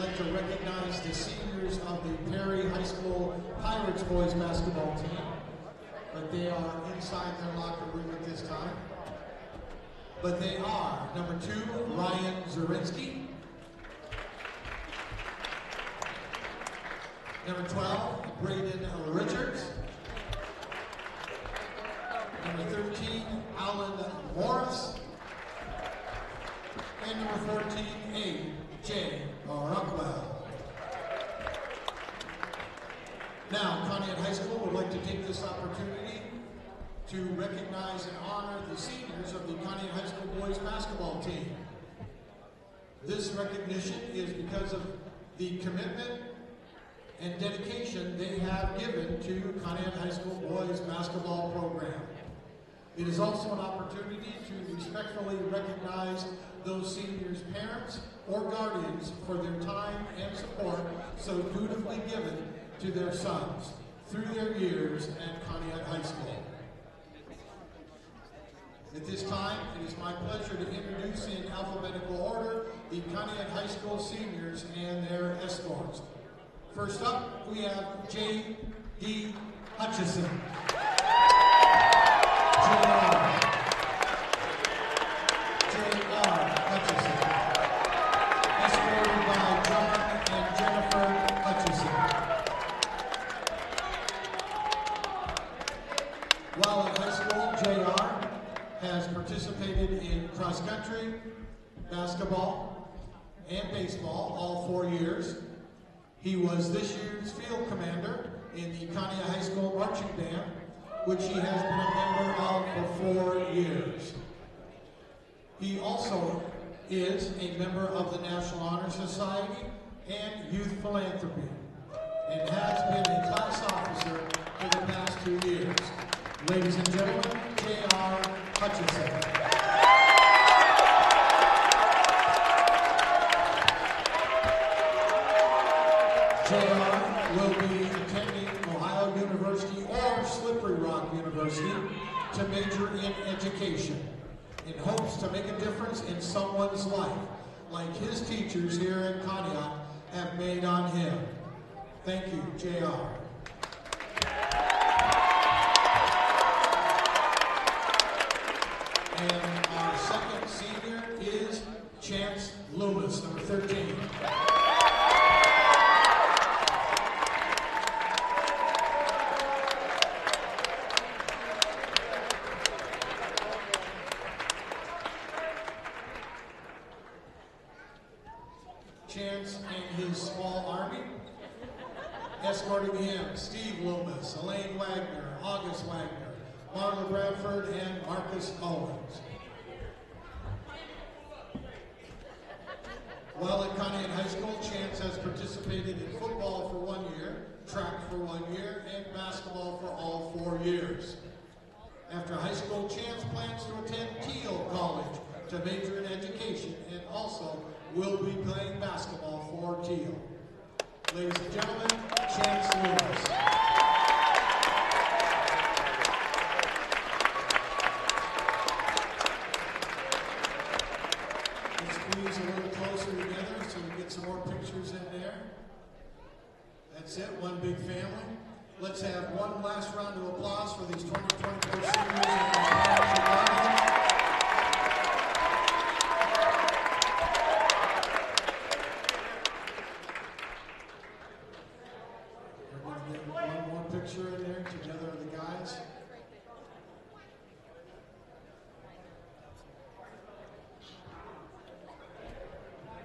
like to recognize the seniors of the Perry High School Pirates boys basketball team, but they are inside their locker room at this time. But they are number 2, Ryan Zurinsky. Number 12, Braden Richards. Number 13, Alan Morris. And number 14, A.J. Rockwell. Now, Conneaut High School would like to take this opportunity to recognize and honor the seniors of the Conneaut High School boys basketball team. This recognition is because of the commitment and dedication they have given to Conneaut High School boys basketball program. It is also an opportunity to respectfully recognize those seniors' parents or guardians for their time and support so dutifully given to their sons through their years at Conneaut High School. At this time, it is my pleasure to introduce in alphabetical order the Conneaut High School seniors and their escorts. First up, we have J.D. Hutchison. J.R. Hutchison. Escorted by John and Jennifer Hutchison. While at high school, J.R. has participated in cross country, basketball, and baseball all 4 years. He was this year's field commander in the Conneaut High School marching band, which he has been a member of for 4 years. He also is a member of the National Honor Society and Youth Philanthropy, and has been a class officer for the past 2 years. Ladies and gentlemen, J.R. Hutchison. J.R. will be attending Ohio University or Slippery Rock University to major in education, in hopes to make a difference in someone's life, like his teachers here at Conneaut have made on him. Thank you, J.R. And our second senior is Chance Loomis, number 13. Chance and his small army, escorting him, Steve Loomis, Elaine Wagner, August Wagner, Marla Bradford, and Marcus Owens. While at Conneaut High School, Chance has participated in football for 1 year, track for 1 year, and basketball for all 4 years. After high school, Chance plans to attend Teal College to major in education, and also will be playing basketball for Teal. Ladies and gentlemen, Chance Loomis. Let's squeeze a little closer together so we get some more pictures in there. That's it, one big family. Let's have one last round of applause for these 2024 seniors and their parents and guardians. One more picture in there together with the guys.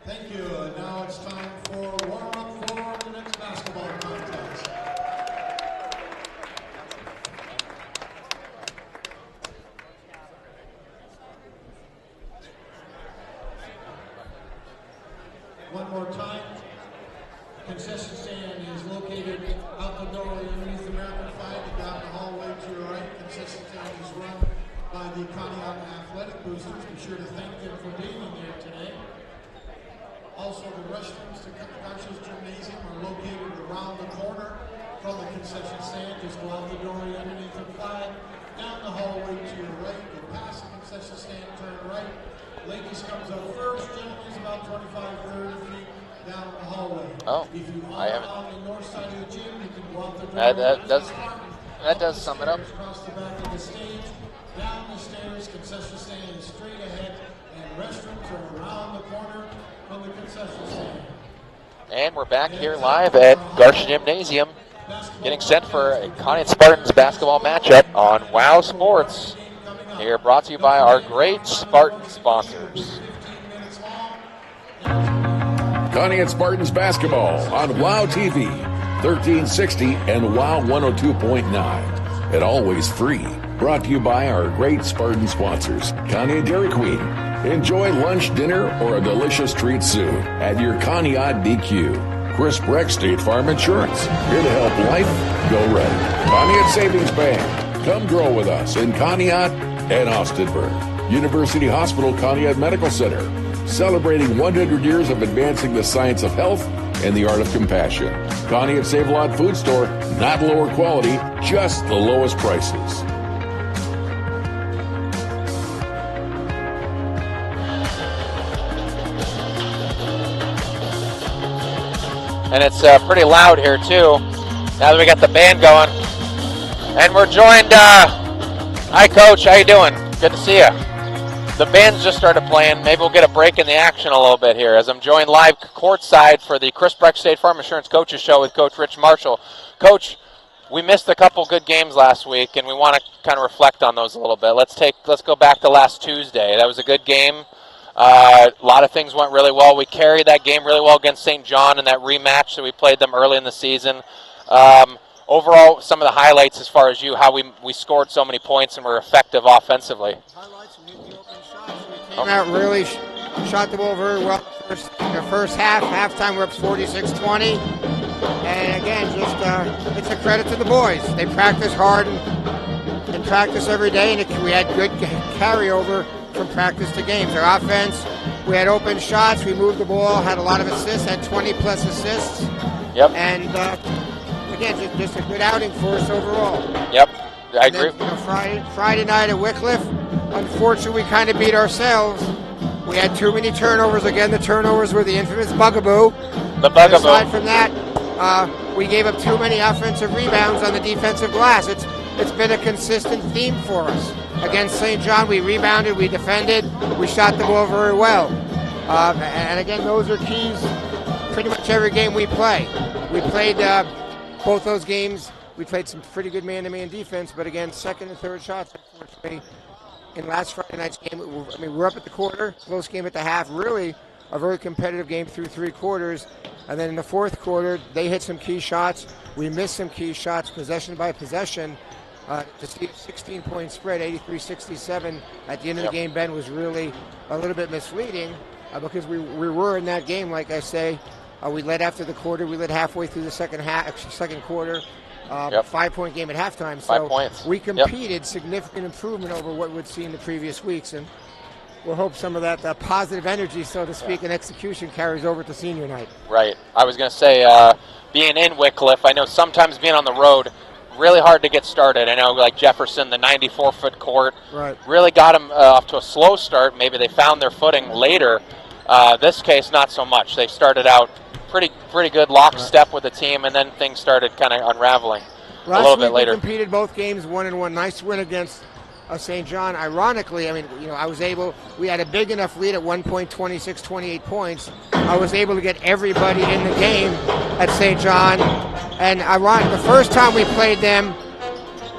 Thank you. And now it's time for warm-up for the next basketball contest. One more time. Concession stand is located out the door underneath the American flag and down the hallway to your right. Concession stand is run by the Conneaut Athletic Boosters. Be sure to thank them for being here today. Also, the restrooms to Conneaut's Gymnasium are located around the corner from the concession stand. Just go out the door underneath the flag, down the hallway to your right, go past the concession stand, turn right. Ladies comes up first, gentlemen's about 25, 30 feet. down the hallway. Oh, If you I are haven't. on the north side of the gym, you can go out the door. That does sum it up. Across the back of the stage, down the stairs, concession stand is straight ahead, and restrooms are around the corner from the concession stand. And we're back here live at Garcia Gymnasium, getting set for a Conneaut Spartans basketball matchup on WOW Sports. Here, brought to you by our great Spartan sponsors. Conneaut Spartans basketball on WOW TV, 1360 and WOW 102.9. And always free. Brought to you by our great Spartan sponsors, Conneaut Dairy Queen. Enjoy lunch, dinner, or a delicious treat soon at your Conneaut DQ. Chris Breck State Farm Insurance. Here to help life go right. Conneaut Savings Bank. Come grow with us in Conneaut and Austinburg. University Hospital Conneaut Medical Center. Celebrating 100 years of advancing the science of health and the art of compassion. Conneaut Save-A-Lot Food Store. Not lower quality, just the lowest prices. And it's pretty loud here too, now that we got the band going. And we're joined, hi Coach, how you doing? Good to see you. The band's just started playing. Maybe we'll get a break in the action a little bit here as I'm joined live courtside for the Chris Breck State Farm Insurance Coaches Show with Coach Rich Marshall. Coach, we missed a couple good games last week, and we want to kind of reflect on those a little bit. Let's go back to last Tuesday. That was a good game. A lot of things went really well. We carried that game really well against St. John in that rematch that we played them early in the season. Overall, some of the highlights as far as how we scored so many points and were effective offensively. Highlights, we hit the open shots. We came out really, shot the ball very well in the first half. Halftime, we're up 46-20. And again, just it's a credit to the boys. They practice hard and practice every day, and we had good carryover from practice to games. Our offense, we had open shots, we moved the ball, had a lot of assists, had 20-plus assists. Yep. And again, just a good outing for us overall. Yep, I agree. Then, Friday night at Wickliffe, unfortunately, we kind of beat ourselves. We had too many turnovers. Again, the turnovers were the infamous bugaboo. The bugaboo. Aside from that, we gave up too many offensive rebounds on the defensive glass. It's been a consistent theme for us. Against St. John, we rebounded, we defended, we shot the ball very well. And again, those are keys pretty much every game we play. We played both those games. We played some pretty good man-to-man defense, but again, second and third shots, unfortunately, in last Friday night's game, we're up at the quarter, close game at the half, really a very competitive game through three quarters. And then in the fourth quarter, they hit some key shots. We missed some key shots, possession by possession. To see a 16-point spread, 83-67 at the end of the game, Ben, was really a little bit misleading because we were in that game, like I say. We led after the quarter. We led halfway through the second quarter. 5-point game at halftime. So 5 points. We competed, significant improvement over what we'd seen the previous weeks. And we'll hope some of that positive energy, so to speak, and execution carries over to senior night. Right. I was going to say, being in Wickliffe, I know sometimes being on the road, really hard to get started. I know, like Jefferson, the 94-foot court, really got them off to a slow start. Maybe they found their footing later. This case, not so much. They started out pretty good lockstep with the team, and then things started kind of unraveling a little bit later. We competed both games 1-1. Nice win against St. John. Ironically, we had a big enough lead at 1 point, 26, 28 points. I was able to get everybody in the game at St. John. And the first time we played them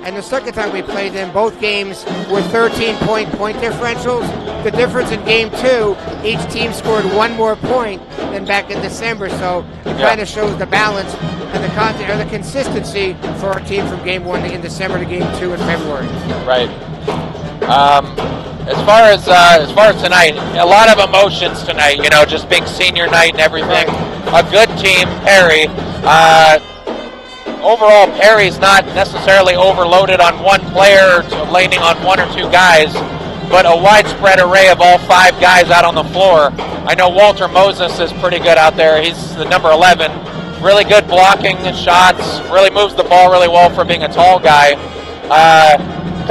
and the second time we played them, both games were 13-point differentials. The difference in game 2, each team scored one more point than back in December. So it kind of shows the balance and the content or the consistency for our team from game 1 in December to game 2 in February. Right. As far as tonight, a lot of emotions tonight. Just being senior night and everything. A good team, Perry. Overall, Perry's not necessarily overloaded on one player, leaning on one or two guys, but a widespread array of all 5 guys out on the floor. I know Walter Moses is pretty good out there. He's the number 11. Really good blocking and shots. Really moves the ball really well for being a tall guy.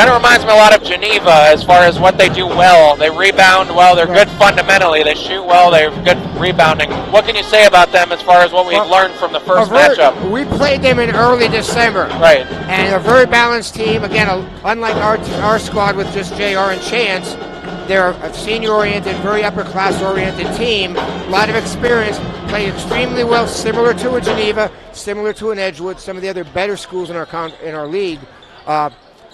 Kind of reminds me a lot of Geneva as far as what they do well. They rebound well. They're good fundamentally. They shoot well. They're good rebounding. What can you say about them as far as what we've learned from the first matchup? We played them in early December. Right. And a very balanced team. Again, unlike our squad with just JR and Chance, they're a senior-oriented, very upper-class-oriented team. A lot of experience. Played extremely well, similar to a Geneva, similar to an Edgewood, some of the other better schools in our league.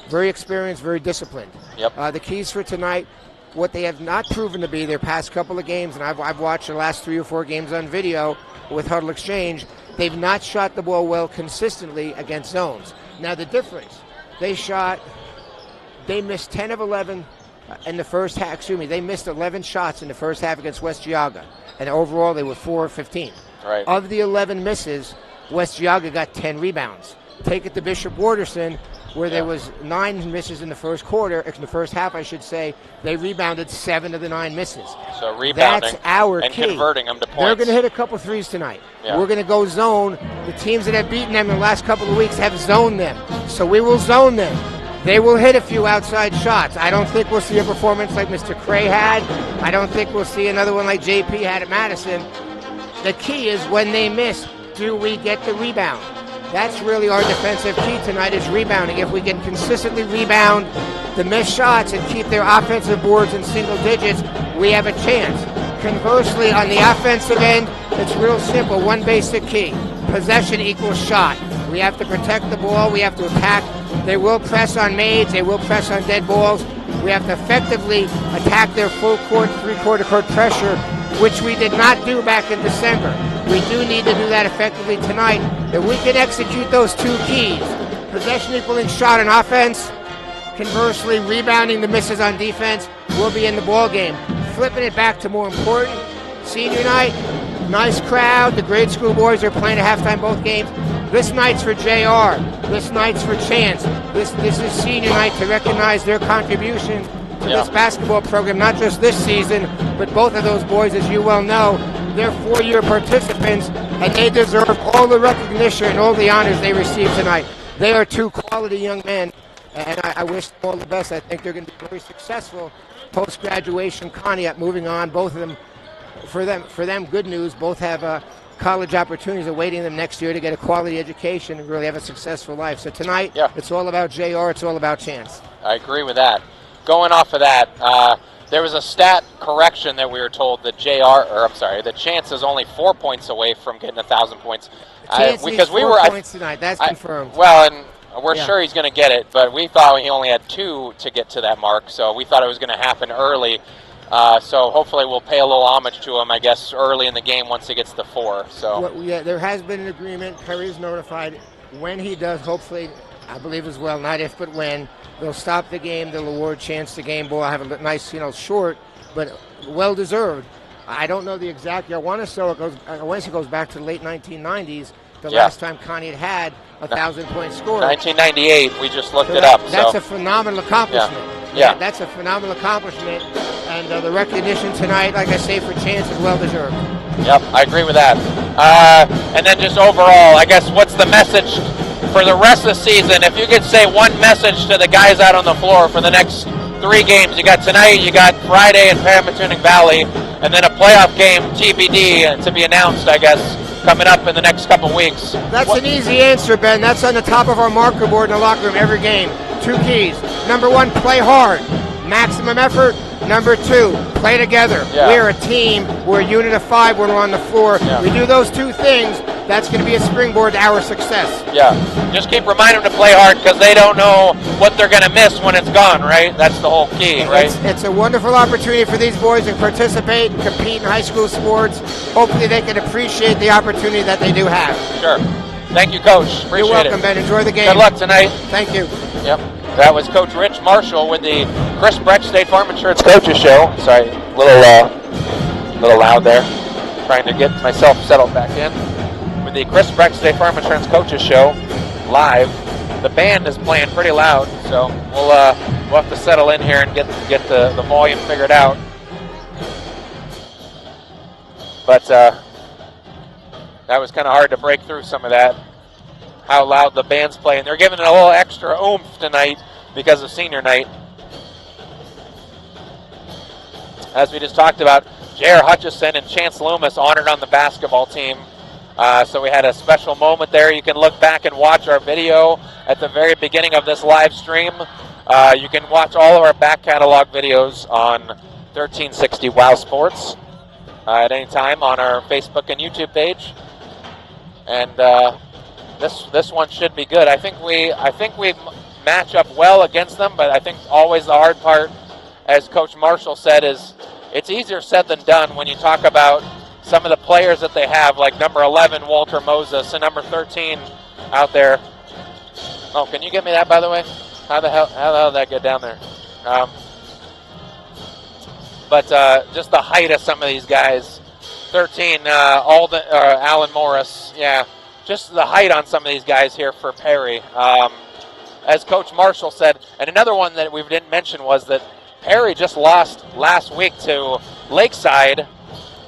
Very experienced, very disciplined. Yep. The keys for tonight, what they have not proven to be their past couple of games, and I've watched the last 3 or 4 games on video with Huddle Exchange, they've not shot the ball well consistently against zones. Now the difference, they missed 10 of 11 in the first half, they missed 11 shots in the first half against West Geauga, and overall they were 4 of 15. Right. Of the 11 misses, West Geauga got 10 rebounds. Take it to Bishop Waterson, where there was 9 misses in the first half, I should say. They rebounded 7 of the 9 misses. So rebounding that's our and key. Converting them to points. They're going to hit a couple threes tonight. Yeah. We're going to go zone. The teams that have beaten them in the last couple of weeks have zoned them. So we will zone them. They will hit a few outside shots. I don't think we'll see a performance like Mr. Cray had. I don't think we'll see another one like JP had at Madison. The key is when they miss, do we get the rebound? That's really our defensive key tonight, is rebounding. If we can consistently rebound the missed shots and keep their offensive boards in single digits, we have a chance. Conversely, on the offensive end, it's real simple. One basic key. Possession equals shot. We have to protect the ball. We have to attack. They will press on maids. They will press on dead balls. We have to effectively attack their full court, 3/4 court pressure, which we did not do back in December. We do need to do that effectively tonight. If we can execute those 2 keys, possession equaling shot on offense, conversely rebounding the misses on defense, we'll be in the ball game. Flipping it back to more important, senior night, nice crowd. The grade school boys are playing at halftime both games. This night's for JR. This night's for Chance. This is senior night to recognize their contribution to this basketball program, not just this season, but both of those boys, as you well know, they're 4-year participants, and they deserve all the recognition and all the honors they receive tonight. They are 2 quality young men, and I wish them all the best. I think they're going to be very successful post-graduation. Conneaut moving on, both of them, for them, good news. Both have college opportunities awaiting them next year to get a quality education and really have a successful life. So tonight, it's all about JR. It's all about Chance. I agree with that. Going off of that, there was a stat correction that we were told that that Chance is only 4 points away from getting 1,000 points. Because we were 4 points tonight. That's confirmed. Well, and we're sure he's going to get it, but we thought he only had 2 to get to that mark, so we thought it was going to happen early. So hopefully we'll pay a little homage to him, I guess, early in the game once he gets to 4. So there has been an agreement. Perry's notified. When he does, hopefully, I believe as well, not if but when, they'll stop the game. They'll award Chance the game ball. Have a nice, short, but well deserved. I don't know the exact. I want to say it goes back to the late 1990s. The last time Conneaut had 1,000-point score. 1998. We just looked it up. That's a phenomenal accomplishment. Yeah. That's a phenomenal accomplishment, and the recognition tonight, like I say, for Chance is well deserved. Yep, I agree with that. And then just overall, I guess, what's the message for the rest of the season? If you could say one message to the guys out on the floor for the next 3 games, you got tonight, you got Friday in Paramatuning Valley, and then a playoff game, TBD, to be announced, I guess, coming up in the next couple weeks. That's an easy answer, Ben. That's on the top of our marker board in the locker room every game. 2 keys. Number 1, play hard. Maximum effort. Number 2, play together. Yeah. We're a team. We're a unit of 5 when we're on the floor. Yeah. We do those 2 things, that's going to be a springboard to our success. Yeah. Just keep reminding them to play hard because they don't know what they're going to miss when it's gone, right? That's the whole key, right? It's a wonderful opportunity for these boys to participate and compete in high school sports. Hopefully they can appreciate the opportunity that they do have. Sure. Thank you, Coach. Appreciate it. You're welcome, Ben. Enjoy the game. Good luck tonight. Thank you. Yep. That was Coach Rich Marshall with the Chris Brecht State Farm Insurance Coaches Show. Sorry, a little loud there. Trying to get myself settled back in. With the Chris Brecht State Farm Insurance Coaches Show live. The band is playing pretty loud, so we'll have to settle in here and get the volume figured out. But that was kind of hard to break through some of that. How loud the band's playing. They're giving it a little extra oomph tonight because of senior night. As we just talked about, J.R. Hutchison and Chance Loomis honored on the basketball team. So we had a special moment there. You can look back and watch our video at the very beginning of this live stream. You can watch all of our back catalog videos on 1360 WOW Sports at any time on our Facebook and YouTube page. And this one should be good. I think we match up well against them, but I think always the hard part, as Coach Marshall said, is it's easier said than done when you talk about some of the players that they have, like number 11, Walter Moses, and number 13 out there. Oh, can you give me that, by the way? How the hell did that get down there? But just the height of some of these guys. 13, Alan Morris. Yeah, just the height on some of these guys here for Perry. As Coach Marshall said, and another one that we didn't mention was that Perry just lost last week to Lakeside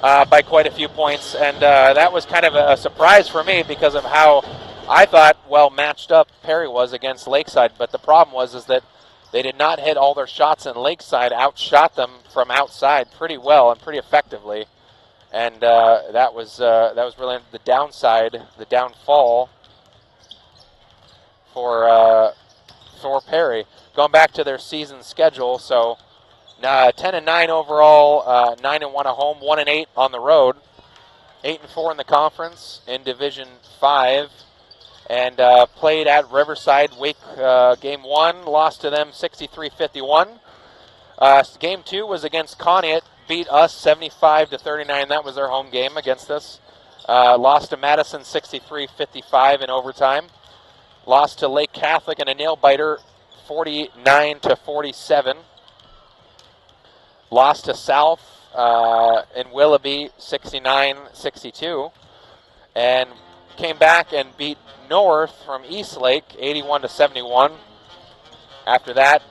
by quite a few points, and that was kind of a surprise for me because of how I thought well matched up Perry was against Lakeside. But the problem was that they did not hit all their shots, and Lakeside outshot them from outside pretty well and pretty effectively, and that was really the downside, the downfall for Perry. Going back to their season schedule, so 10-9 overall, 9-1 at home, 1-8 on the road, 8-4 in the conference in Division 5, and played at Riverside Wake game 1, lost to them 63-51. Game 2 was against Conneaut, beat us 75-39. That was their home game against us. Lost to Madison 63-55 in overtime. Lost to Lake Catholic in a nail-biter 49-47. Lost to South in Willoughby 69-62. And came back and beat North from Eastlake 81-71. After that,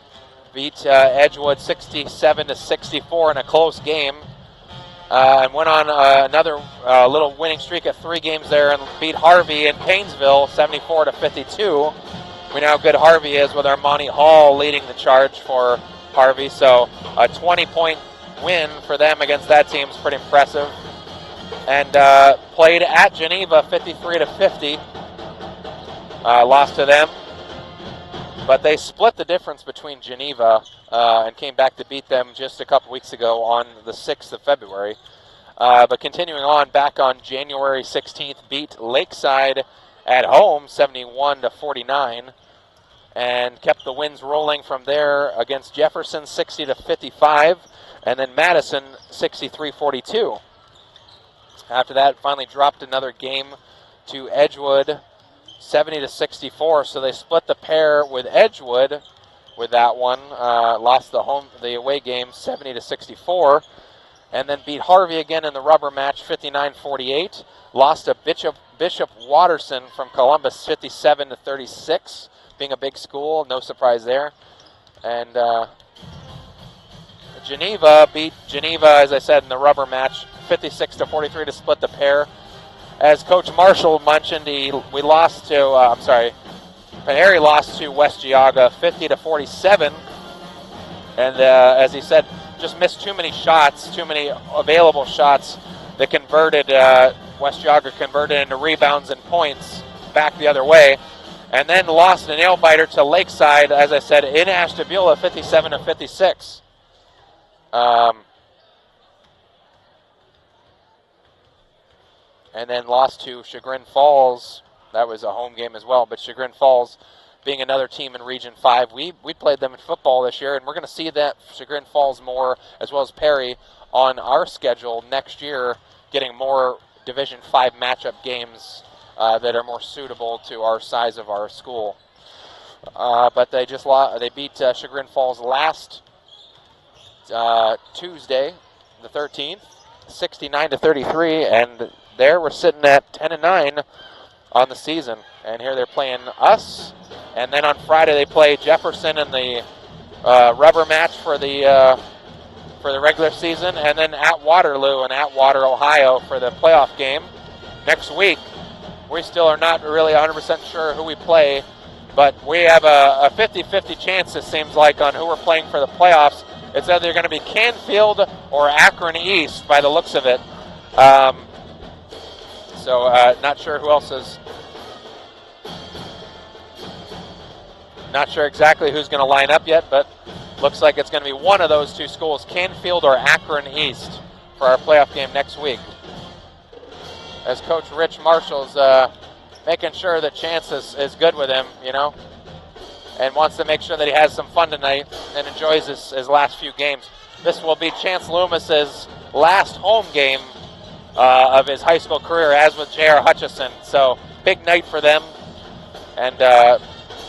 beat Edgewood 67-64 in a close game. And went on another little winning streak at 3 games there and beat Harvey in Paynesville 74-52. We know how good Harvey is with Armani Hall leading the charge for Harvey. So a 20-point win for them against that team is pretty impressive. And played at Geneva 53-50. Lost to them. But they split the difference between Geneva and came back to beat them just a couple weeks ago on the 6th of February. But continuing on, back on January 16th, beat Lakeside at home 71-49 and kept the wins rolling from there against Jefferson 60-55 and then Madison 63-42. After that, finally dropped another game to Edgewood 70-64, so they split the pair with Edgewood with that one. Lost the away game 70-64, and then beat Harvey again in the rubber match 59-48. Lost to Bishop Watterson from Columbus 57-36, being a big school, no surprise there. And Geneva beat Geneva, as I said, in the rubber match 56-43 to split the pair. As Coach Marshall mentioned, Perry lost to West Geauga 50-47, and as he said, just missed too many shots, too many available shots that converted. West Geauga converted into rebounds and points back the other way, and then lost a nail biter to Lakeside, as I said, in Ashtabula 57-56. And then lost to Chagrin Falls. That was a home game as well, but Chagrin Falls being another team in Region 5. We played them in football this year, and we're going to see that Chagrin Falls more, as well as Perry, on our schedule next year, getting more Division 5 matchup games that are more suitable to our size of our school. But they beat Chagrin Falls last Tuesday, the 13th, 69-33, and there we're sitting at 10-9 on the season. And here they're playing us, and then on Friday they play Jefferson in the rubber match for the regular season, and then at Waterloo and Atwater, Ohio for the playoff game next week. We still are not really 100% sure who we play, But we have a 50-50 chance, it seems like, on who we're playing for the playoffs. It's either going to be Canfield or Akron East by the looks of it. So not sure who else is. Not sure exactly who's going to line up yet, but looks like it's going to be one of those two schools, Canfield or Akron East, for our playoff game next week. As Coach Rich Marshall's making sure that Chance is good with him, you know, and wants to make sure that he has some fun tonight and enjoys his last few games. This will be Chance Loomis's last home game of his high school career, as with J.R. Hutchison. So big night for them, and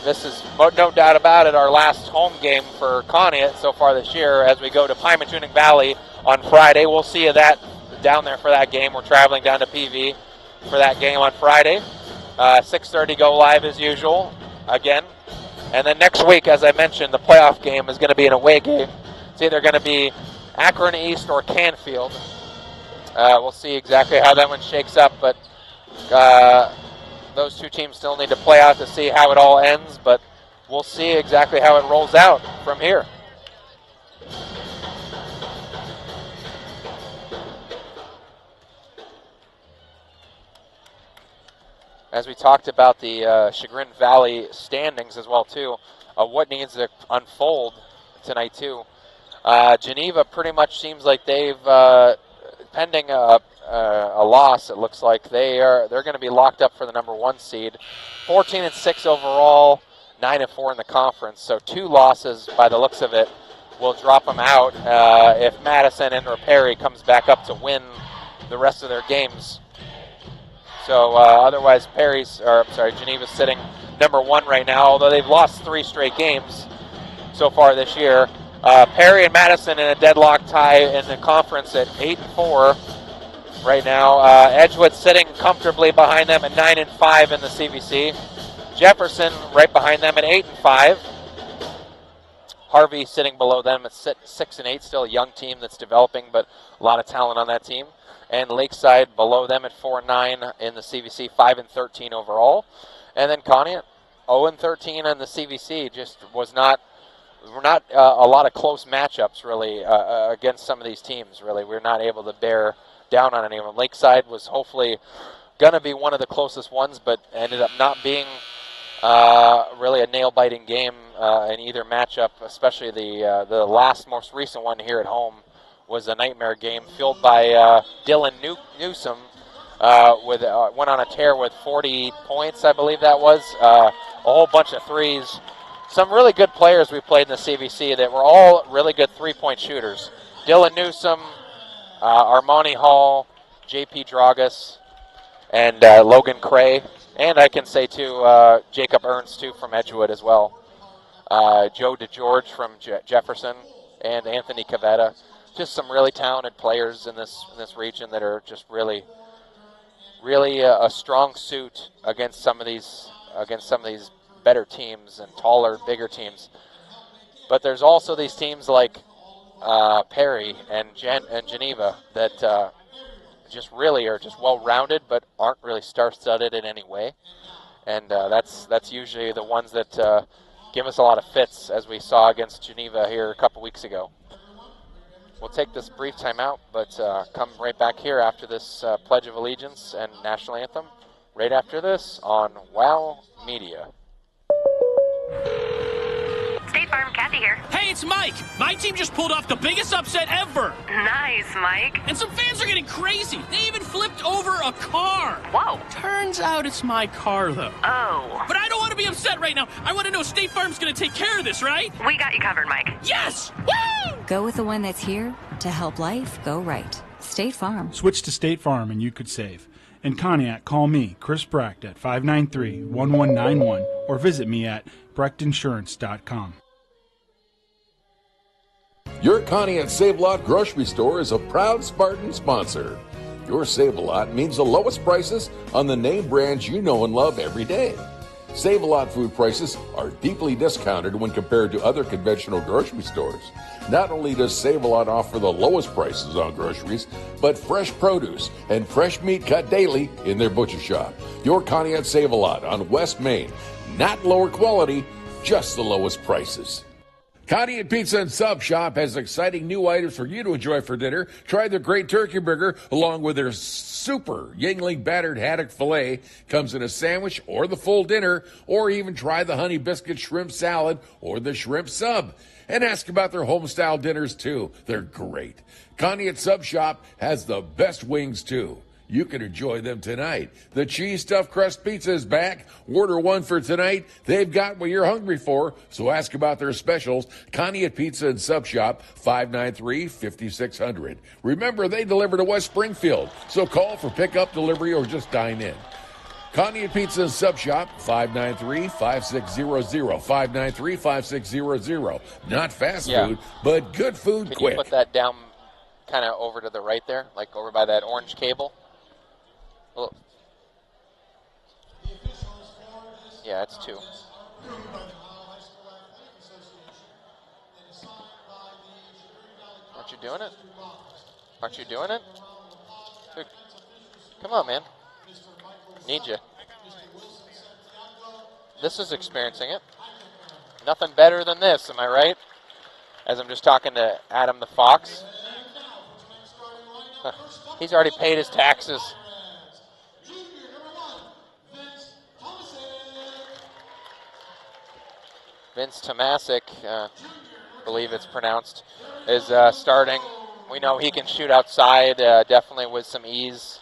this is no doubt about it our last home game for Conneaut so far this year as we go to Pymatuning Valley on Friday. We'll see you down there for that game. We're traveling down to PV for that game on Friday. 6:30 go live as usual again. And then next week, as I mentioned, the playoff game is going to be an away game. It's either going to be Akron East or Canfield. We'll see exactly how that one shakes up, but those two teams still need to play out to see how it all ends, but we'll see exactly how it rolls out from here. As we talked about the Chagrin Valley standings as well, too, what needs to unfold tonight, too. Geneva pretty much seems like they've, pending a loss, it looks like they're going to be locked up for the number 1 seed. 14-6 overall, 9-4 in the conference. So 2 losses by the looks of it will drop them out if Madison and or Perry comes back up to win the rest of their games. So otherwise, Geneva's sitting number 1 right now, although they've lost 3 straight games so far this year. Perry and Madison in a deadlock tie in the conference at 8-4 right now. Edgewood sitting comfortably behind them at 9-5 in the CVC. Jefferson right behind them at 8-5. Harvey sitting below them at 6-8, still a young team that's developing, but a lot of talent on that team. And Lakeside below them at 4-9 in the CVC, 5-13 overall. And then Conneaut 0-13 on the CVC. Just were not a lot of close matchups really against some of these teams. Really, we're not able to bear down on any of them. Lakeside was hopefully going to be one of the closest ones, but ended up not being really a nail-biting game in either matchup. Especially the last, most recent one here at home was a nightmare game filled by Dylan Newsom. Went on a tear with 40 points, I believe that was. A whole bunch of threes. Some really good players we played in the CVC that were all really good three-point shooters. Dylan Newsom, Armani Hall, J.P. Dragas, and Logan Cray. And I can say, too, Jacob Ernst, too, from Edgewood as well. Joe DeGeorge from Jefferson, and Anthony Cavetta. Just some really talented players in this region that are just really a strong suit against some of these better teams and taller, bigger teams. But there's also these teams like Perry and Geneva that just really are just well-rounded but aren't really star-studded in any way. And that's usually the ones that give us a lot of fits, as we saw against Geneva here a couple weeks ago. We'll take this brief timeout, but come right back here after this Pledge of Allegiance and National Anthem, right after this on WOW Media. State Farm, Kathy here. Hey, it's Mike. My team just pulled off the biggest upset ever. Nice, Mike. And some fans are getting crazy. They even flipped over a car. Whoa. Turns out it's my car, though. Oh. But I don't want to be upset right now. I want to know State Farm's going to take care of this, right? We got you covered, Mike. Yes! Woo! Go with the one that's here to help life go right. State Farm. Switch to State Farm and you could save. In Conneaut, call me, Chris Brecht, at 593-1191 or visit me at brechtinsurance.com. Your Conneaut Save-A-Lot grocery store is a proud Spartan sponsor. Your Save-A-Lot means the lowest prices on the name brands you know and love every day. Save-A-Lot food prices are deeply discounted when compared to other conventional grocery stores. Not only does Save-A-Lot offer the lowest prices on groceries, but fresh produce and fresh meat cut daily in their butcher shop. Your Conneaut Save-A-Lot on West Main. Not lower quality, just the lowest prices. Conneaut Pizza and Sub Shop has exciting new items for you to enjoy for dinner. Try their great turkey burger along with their super Yingling battered haddock filet. Comes in a sandwich or the full dinner, or even try the honey biscuit shrimp salad or the shrimp sub. And ask about their home-style dinners, too. They're great. Conneaut Sub Shop has the best wings, too. You can enjoy them tonight. The cheese stuffed crust pizza is back. Order one for tonight. They've got what you're hungry for, so ask about their specials. Conneaut Pizza and Sub Shop, 593-5600. Remember, they deliver to West Springfield, so call for pickup, delivery, or just dine in. Conneaut Pizza and Sub Shop, 593-5600. 593-5600. Not fast food, but good food Can quick. you put that down kind of over to the right there, like over by that orange cable? Well, yeah, it's 2. Aren't you doing it? Aren't you doing it? Dude, come on, man. Need you. This is experiencing it. Nothing better than this, am I right? As I'm just talking to Adam the Fox. He's already paid his taxes. Vince Tomasic, believe it's pronounced, is starting. We know he can shoot outside, definitely with some ease.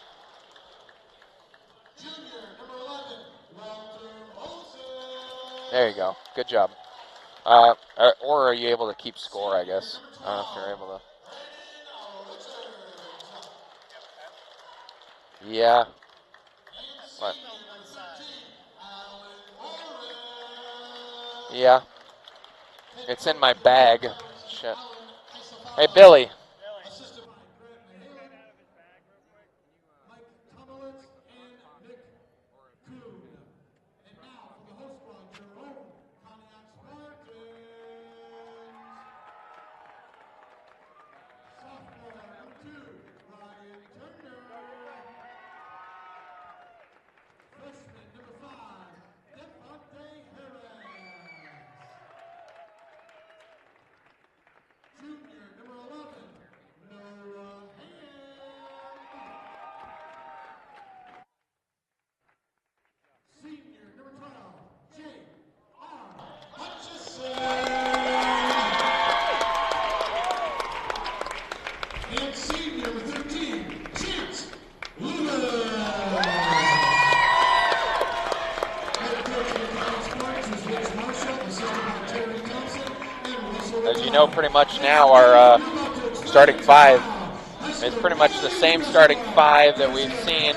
There you go. Good job. Or are you able to keep score, I guess? I don't know if you're able to. Yeah. What? Yeah. It's in my bag. Shit. Hey, Billy. And senior number 13, Chance Loomis. Head coach of the Conneaut Spartans is Rich Marshall, assisted by Terry Thompson, and Russell. As you know, pretty much now our starting 5 is pretty much the same starting 5 that we've seen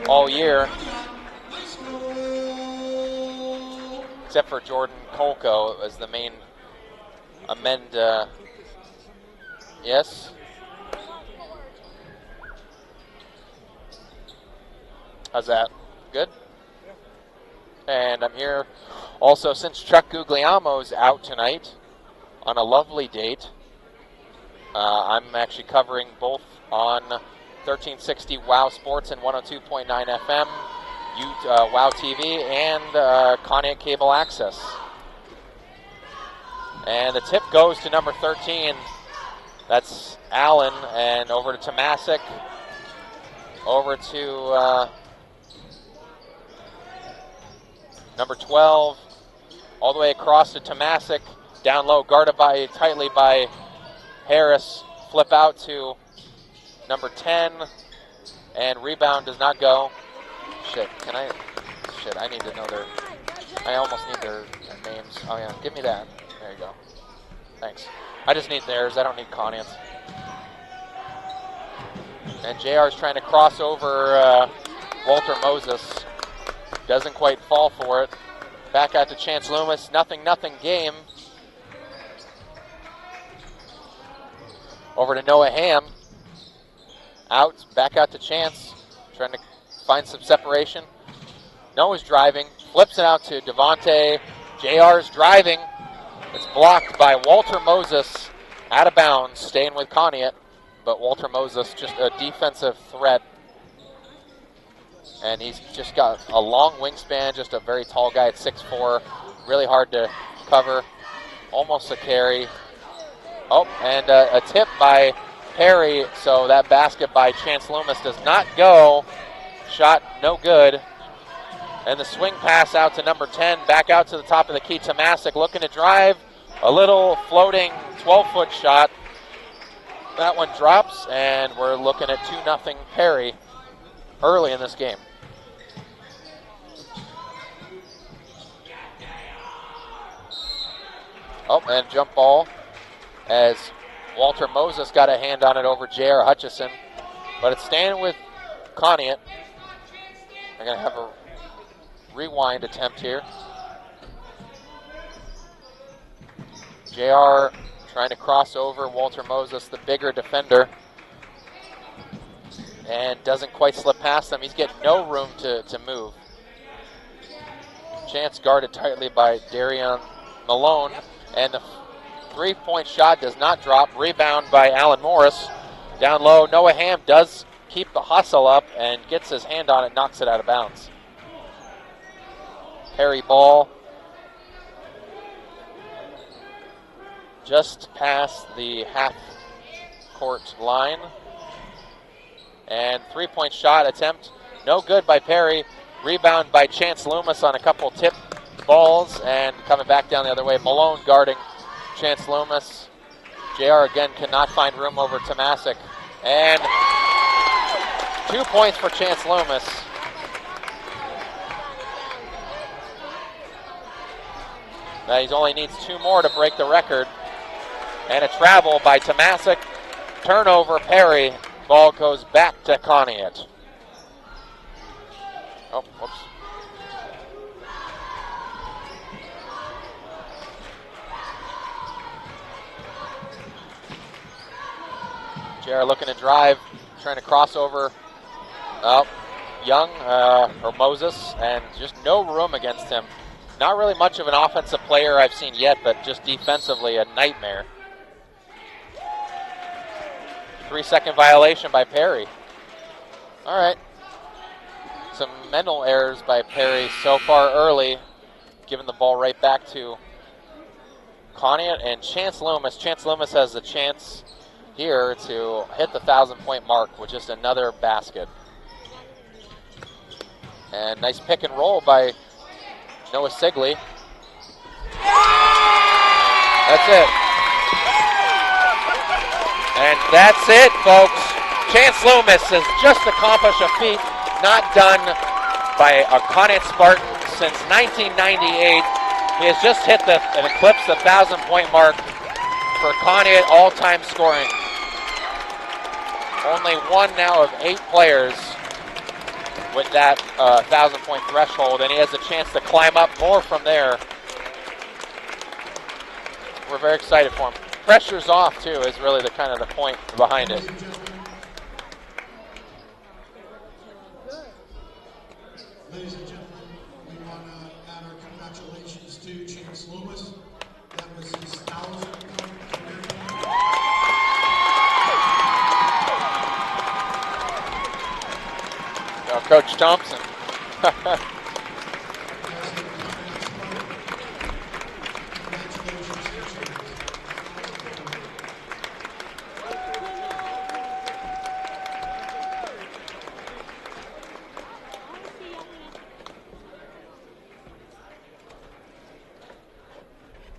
all year, except for Jordan Kolko as the main amend. Yes. How's that? Good? And I'm here also since Chuck Guglielmo's out tonight on a lovely date. I'm actually covering both on 1360 WOW Sports and 102.9 FM, WOW TV, and Conneaut Cable Access. And the tip goes to number 13. That's Allen, and over to Tomasic. Over to number 12. All the way across to Tomasic. Down low, guarded tightly by Harris. Flip out to number 10. And rebound does not go. Shit, I need to know I almost need their names. Oh yeah, give me that. There you go. Thanks. I just need theirs. I don't need Conneaut's. And JR is trying to cross over Walter Moses. Doesn't quite fall for it. Back out to Chance Loomis. Nothing game. Over to Noah Ham. Out. Back out to Chance. Trying to find some separation. Noah's driving. flips it out to Devontae. JR's driving. It's blocked by Walter Moses out of bounds, staying with Conneaut. But Walter Moses, just a defensive threat. And he's just got a long wingspan, just a very tall guy at 6'4". Really hard to cover. Almost a carry. Oh, and a tip by Perry. So that basket by Chance Loomis does not go. Shot no good. And the swing pass out to number 10. Back out to the top of the key. Tomasic looking to drive. A little floating 12-foot shot. That one drops, and we're looking at 2-0 Perry early in this game. Oh, and jump ball as Walter Moses got a hand on it over J.R. Hutchison. But it's staying with Conneaut. They're going to have a rewind attempt here. J.R. trying to cross over Walter Moses, the bigger defender. And doesn't quite slip past him. He's getting no room to move. Chance guarded tightly by Darian Malone. And the three-point shot does not drop. Rebound by Alan Morris. Down low, Noah Ham does keep the hustle up and gets his hand on it, knocks it out of bounds. Perry ball just past the half-court line. And three-point shot attempt, no good by Perry. Rebound by Chance Loomis on a couple tip balls, and coming back down the other way, Malone guarding Chance Loomis. JR again cannot find room over Tomasic. And 2 points for Chance Loomis. Now he only needs 2 more to break the record. And a travel by Tomasic. Turnover, Perry. Ball goes back to Conneaut. Oh, whoops. JR looking to drive, trying to cross over Young or Moses, and just no room against him. Not really much of an offensive player I've seen yet, but just defensively a nightmare. 3-second violation by Perry. All right. Some mental errors by Perry so far early, giving the ball right back to Conneaut and Chance Loomis. Chance Loomis has the chance here to hit the 1,000-point mark with just another basket. And nice pick and roll by Noah Sigley. That's it. And that's it, folks. Chance Loomis has just accomplished a feat not done by a Conneaut Spartan since 1998. He has just hit and eclipsed the 1,000-point mark for Conneaut all-time scoring. Only one now of 8 players with that 1,000-point threshold, and he has a chance to climb up more from there. We're very excited for him. Pressure's off, too, is really the kind of the point behind it. Ladies and gentlemen, we want to add our congratulations to Chance Loomis. That was his 1,000-point career. Coach Thompson.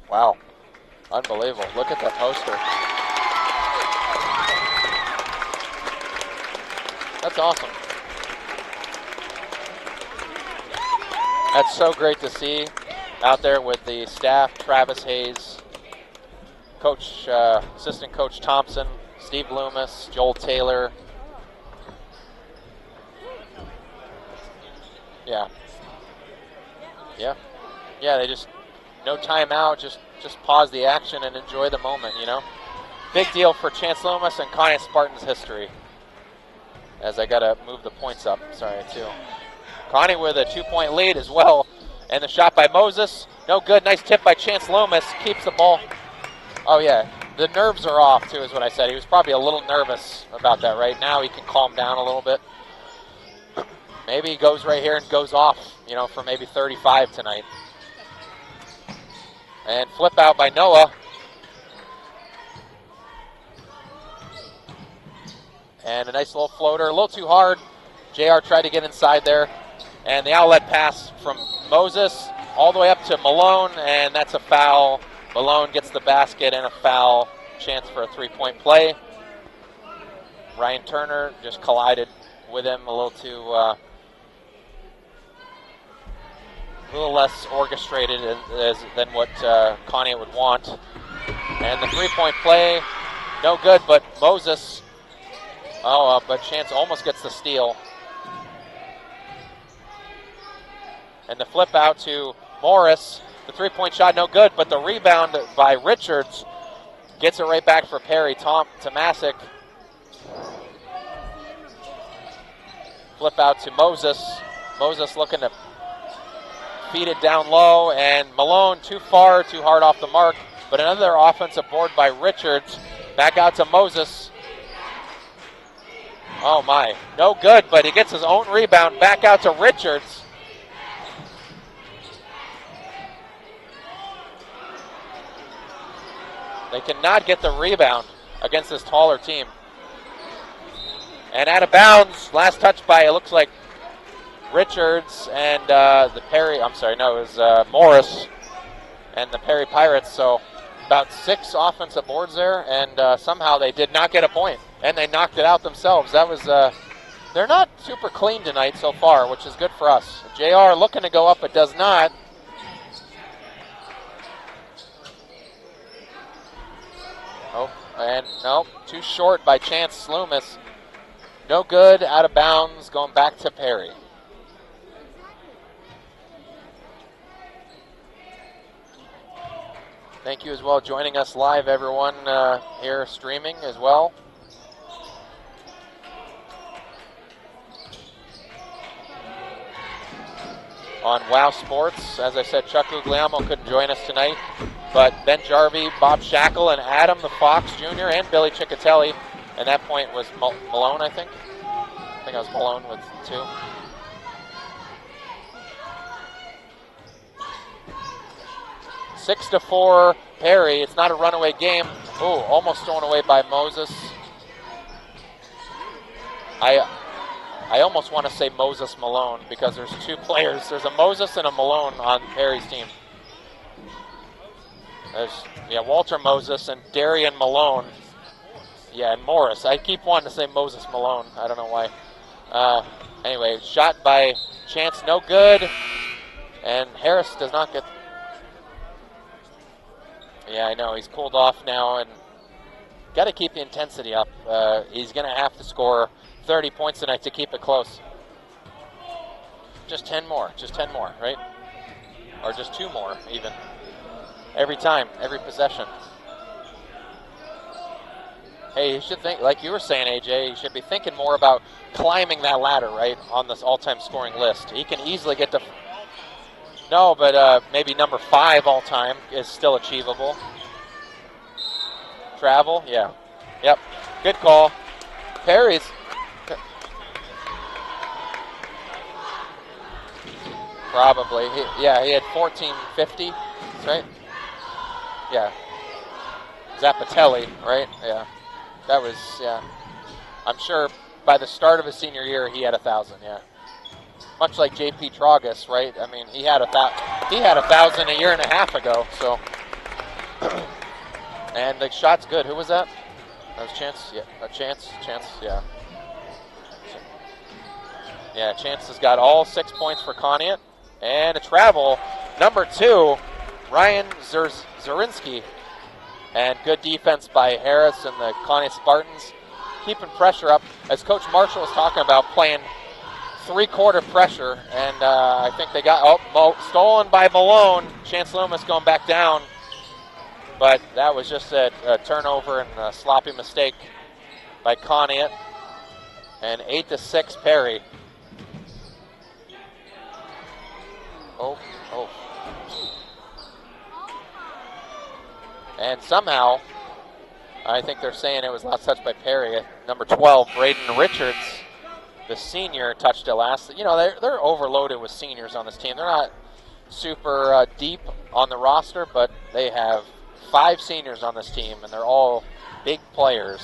Wow. Unbelievable. Look at that poster. That's awesome. That's so great to see out there with the staff, Travis Hayes, Coach, Assistant Coach Thompson, Steve Loomis, Joel Taylor. Yeah, they just, no timeout, just pause the action and enjoy the moment, you know. Big deal for Chance Loomis and Conneaut Spartans history. As I got to move the points up, sorry, too. Conneaut with a 2-point lead as well And the shot by Moses, no good. Nice tip by Chance Loomis, keeps the ball. Oh yeah, the nerves are off too is what I said. He was probably a little nervous about that. Right now he can calm down a little bit. Maybe he goes right here and goes off, for maybe 35 tonight. And flip out by Noah. And a nice little floater, a little too hard. JR tried to get inside there. And the outlet pass from Moses all the way up to Malone, and that's a foul. Malone gets the basket and a foul. Chance for a three-point play. Ryan Turner just collided with him a little too... a little less orchestrated than what Conneaut would want. And the three-point play, no good, but Moses, but Chance almost gets the steal. And the flip out to Morris, the three-point shot, no good, but the rebound by Richards gets it right back for Perry. Tomasic. Flip out to Moses. Moses looking to feed it down low, and Malone too far, too hard off the mark. But another offensive board by Richards. Back out to Moses. Oh my, no good, but he gets his own rebound. Back out to Richards. They cannot get the rebound against this taller team. And out of bounds, last touch by, it looks like Richards and the Perry, it was Morris and the Perry Pirates. So about 6 offensive boards there, and somehow they did not get a point, and they knocked it out themselves. That was, they're not super clean tonight so far, which is good for us. JR looking to go up, but does not. Oh, and no, too short by Chance Loomis. No good, out of bounds, going back to Perry. Thank you as well joining us live, everyone here streaming as well. On WOW Sports, as I said, Chuck Guglielmo couldn't join us tonight, but Ben Jarvie, Bob Shackle, and Adam the Fox Jr. and Billy Ciccatelli. And that point was Malone, I think. I think I was Malone with 2. Six to 4, Perry. It's not a runaway game. Oh, almost thrown away by Moses. I almost want to say Moses Malone because there's 2 players. There's a Moses and a Malone on Perry's team. There's Walter Moses and Darian Malone. Yeah, and Morris. I keep wanting to say Moses Malone. I don't know why. Anyway, shot by Chance, no good. And Harris does not get... Yeah, I know. He's cooled off now, and got to keep the intensity up. He's going to have to score 30 points tonight to keep it close. Just 10 more, right? Or just 2 more, even. Every time, every possession. Hey, you should think, like you were saying, AJ, you should be thinking more about climbing that ladder, right, on this all-time scoring list. He can easily get to... No, but maybe number 5 all-time is still achievable. Travel, yeah. Yep, good call. Perry's... Probably. He had 1450, right? Yeah. Zappatelli, right? Yeah. That was, yeah. I'm sure by the start of his senior year, he had 1,000, yeah. Much like J.P. Tragus, right? I mean, he had 1,000 a year and a half ago, so. And the shot's good. Who was that? That was Chance? Yeah, Chance, yeah. Yeah, Chance has got all 6 points for Conneaut. And a travel, number 2, Ryan Zurinsky. And good defense by Harris and the Conneaut Spartans. Keeping pressure up. As Coach Marshall was talking about, playing 3-quarter pressure. And I think they got, stolen by Malone. Chance Loomis going back down. But that was just a turnover and a sloppy mistake by Conneaut. And 8-6 Perry. Oh. And somehow, I think they're saying it was last touched by Perry. Number 12, Braden Richards, the senior, touched it last. You know, they're overloaded with seniors on this team. They're not super deep on the roster, but they have 5 seniors on this team, and they're all big players.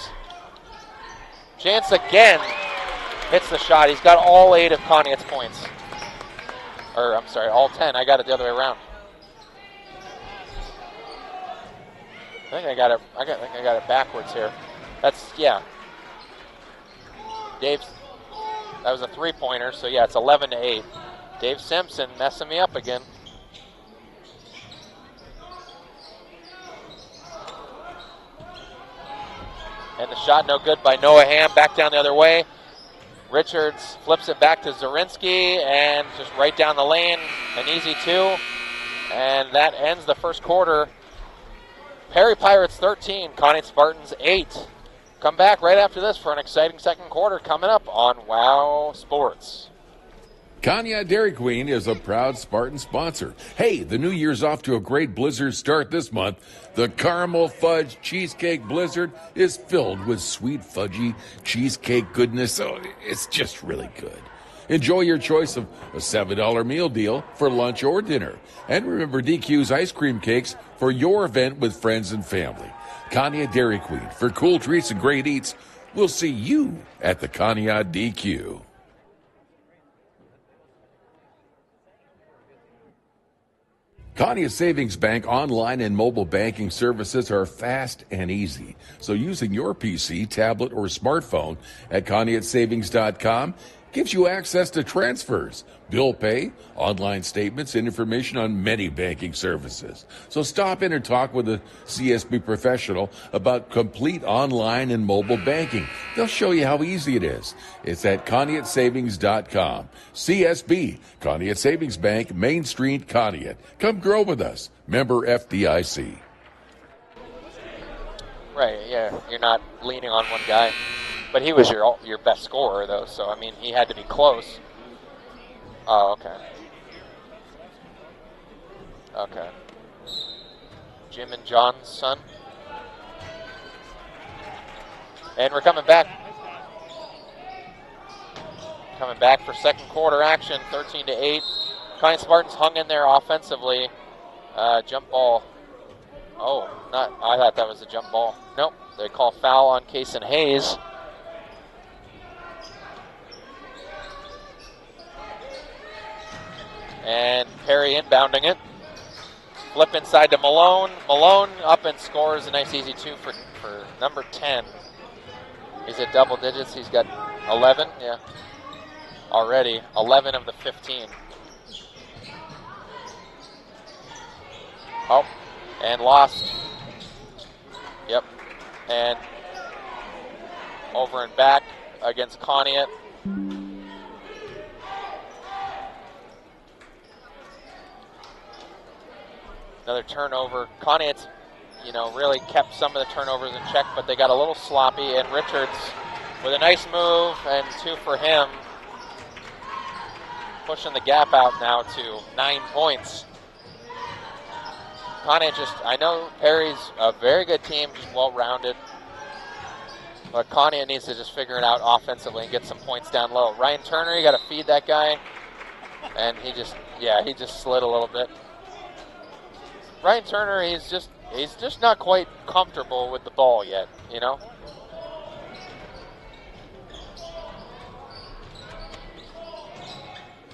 Chance again hits the shot. He's got all 8 of Conneaut's points. Or, I'm sorry, all 10. I got it the other way around. I think I got it backwards here. That's, yeah. Dave's, that was a 3-pointer, so yeah, it's 11-8. Dave Simpson messing me up again. And the shot no good by Noah Ham, back down the other way. Richards flips it back to Zorinsky, and just right down the lane, an easy 2. And that ends the first quarter. Perry Pirates 13, Conneaut Spartans 8. Come back right after this for an exciting second quarter coming up on WOW Sports. Conneaut Dairy Queen is a proud Spartan sponsor. Hey, the new year's off to a great blizzard start this month. The Caramel Fudge Cheesecake Blizzard is filled with sweet, fudgy cheesecake goodness. So it's just really good. Enjoy your choice of a $7 meal deal for lunch or dinner. And remember DQ's ice cream cakes for your event with friends and family. Conneaut Dairy Queen, for cool treats and great eats. We'll see you at the Conneaut DQ. Conneaut Savings Bank online and mobile banking services are fast and easy. So using your PC, tablet, or smartphone at ConneautSavings.com gives you access to transfers, bill pay, online statements, and information on many banking services. So stop in and talk with a CSB professional about complete online and mobile banking. They'll show you how easy it is. It's at ConneautSavings.com. CSB, Conneaut Savings Bank, Main Street, Conneaut. Come grow with us. Member FDIC. Right, yeah, you're not leaning on one guy. But he was your best scorer, though, so, I mean, he had to be close. Oh, okay. Okay. Jim and John's son. And we're coming back. Coming back for second quarter action, 13-8. Conneaut Spartans hung in there offensively. Jump ball. Oh, I thought that was a jump ball. Nope, they call foul on Kason Hayes. And Perry inbounding it. Flip inside to Malone. Malone up and scores a nice easy 2 for number 10. He's at double digits. He's got 11, yeah. Already, 11 of the 15. Oh, and lost. Yep. And over and back against Conneaut. Another turnover. Conneaut, really kept some of the turnovers in check, but they got a little sloppy. And Richards with a nice move and 2 for him. Pushing the gap out now to 9 points. Conneaut I know Perry's a very good team, just well-rounded. But Conneaut needs to just figure it out offensively and get some points down low. Ryan Turner, you got to feed that guy. And he just slid a little bit. Ryan Turner, he's just not quite comfortable with the ball yet,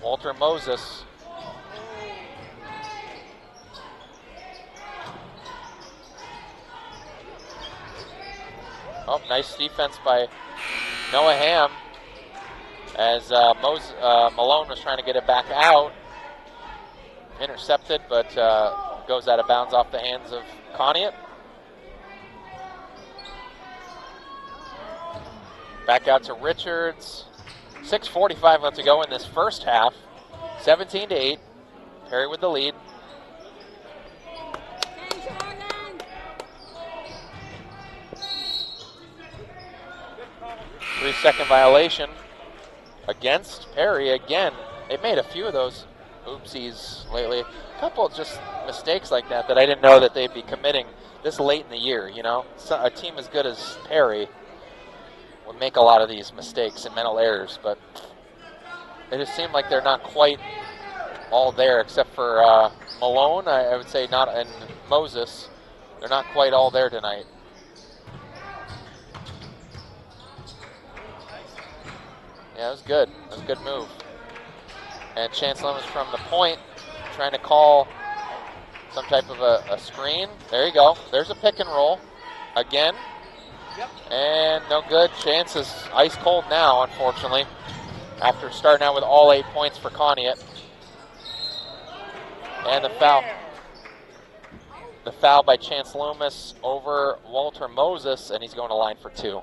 Walter Moses. Oh, nice defense by Noah Ham as Malone was trying to get it back out. Intercepted, but goes out of bounds off the hands of Conneaut. Back out to Richards. 6:45 left to go in this first half. 17-8. Perry with the lead. Three-second violation against Perry again. They made a few of those oopsies lately. A couple of just mistakes like that I didn't know that they'd be committing this late in the year, you know. So a team as good as Perry would make a lot of these mistakes and mental errors, but they just seem like they're not quite all there, except for Malone, I would say, not, and Moses. They're not quite all there tonight. Yeah, it was good. It was a good move. And Chance Loomis from the point, trying to call some type of a screen. There you go. There's a pick and roll again. Yep. And no good. Chance is ice cold now, unfortunately, after starting out with all 8 points for Conneaut. And the foul. The foul by Chance Loomis over Walter Moses, and he's going to line for 2.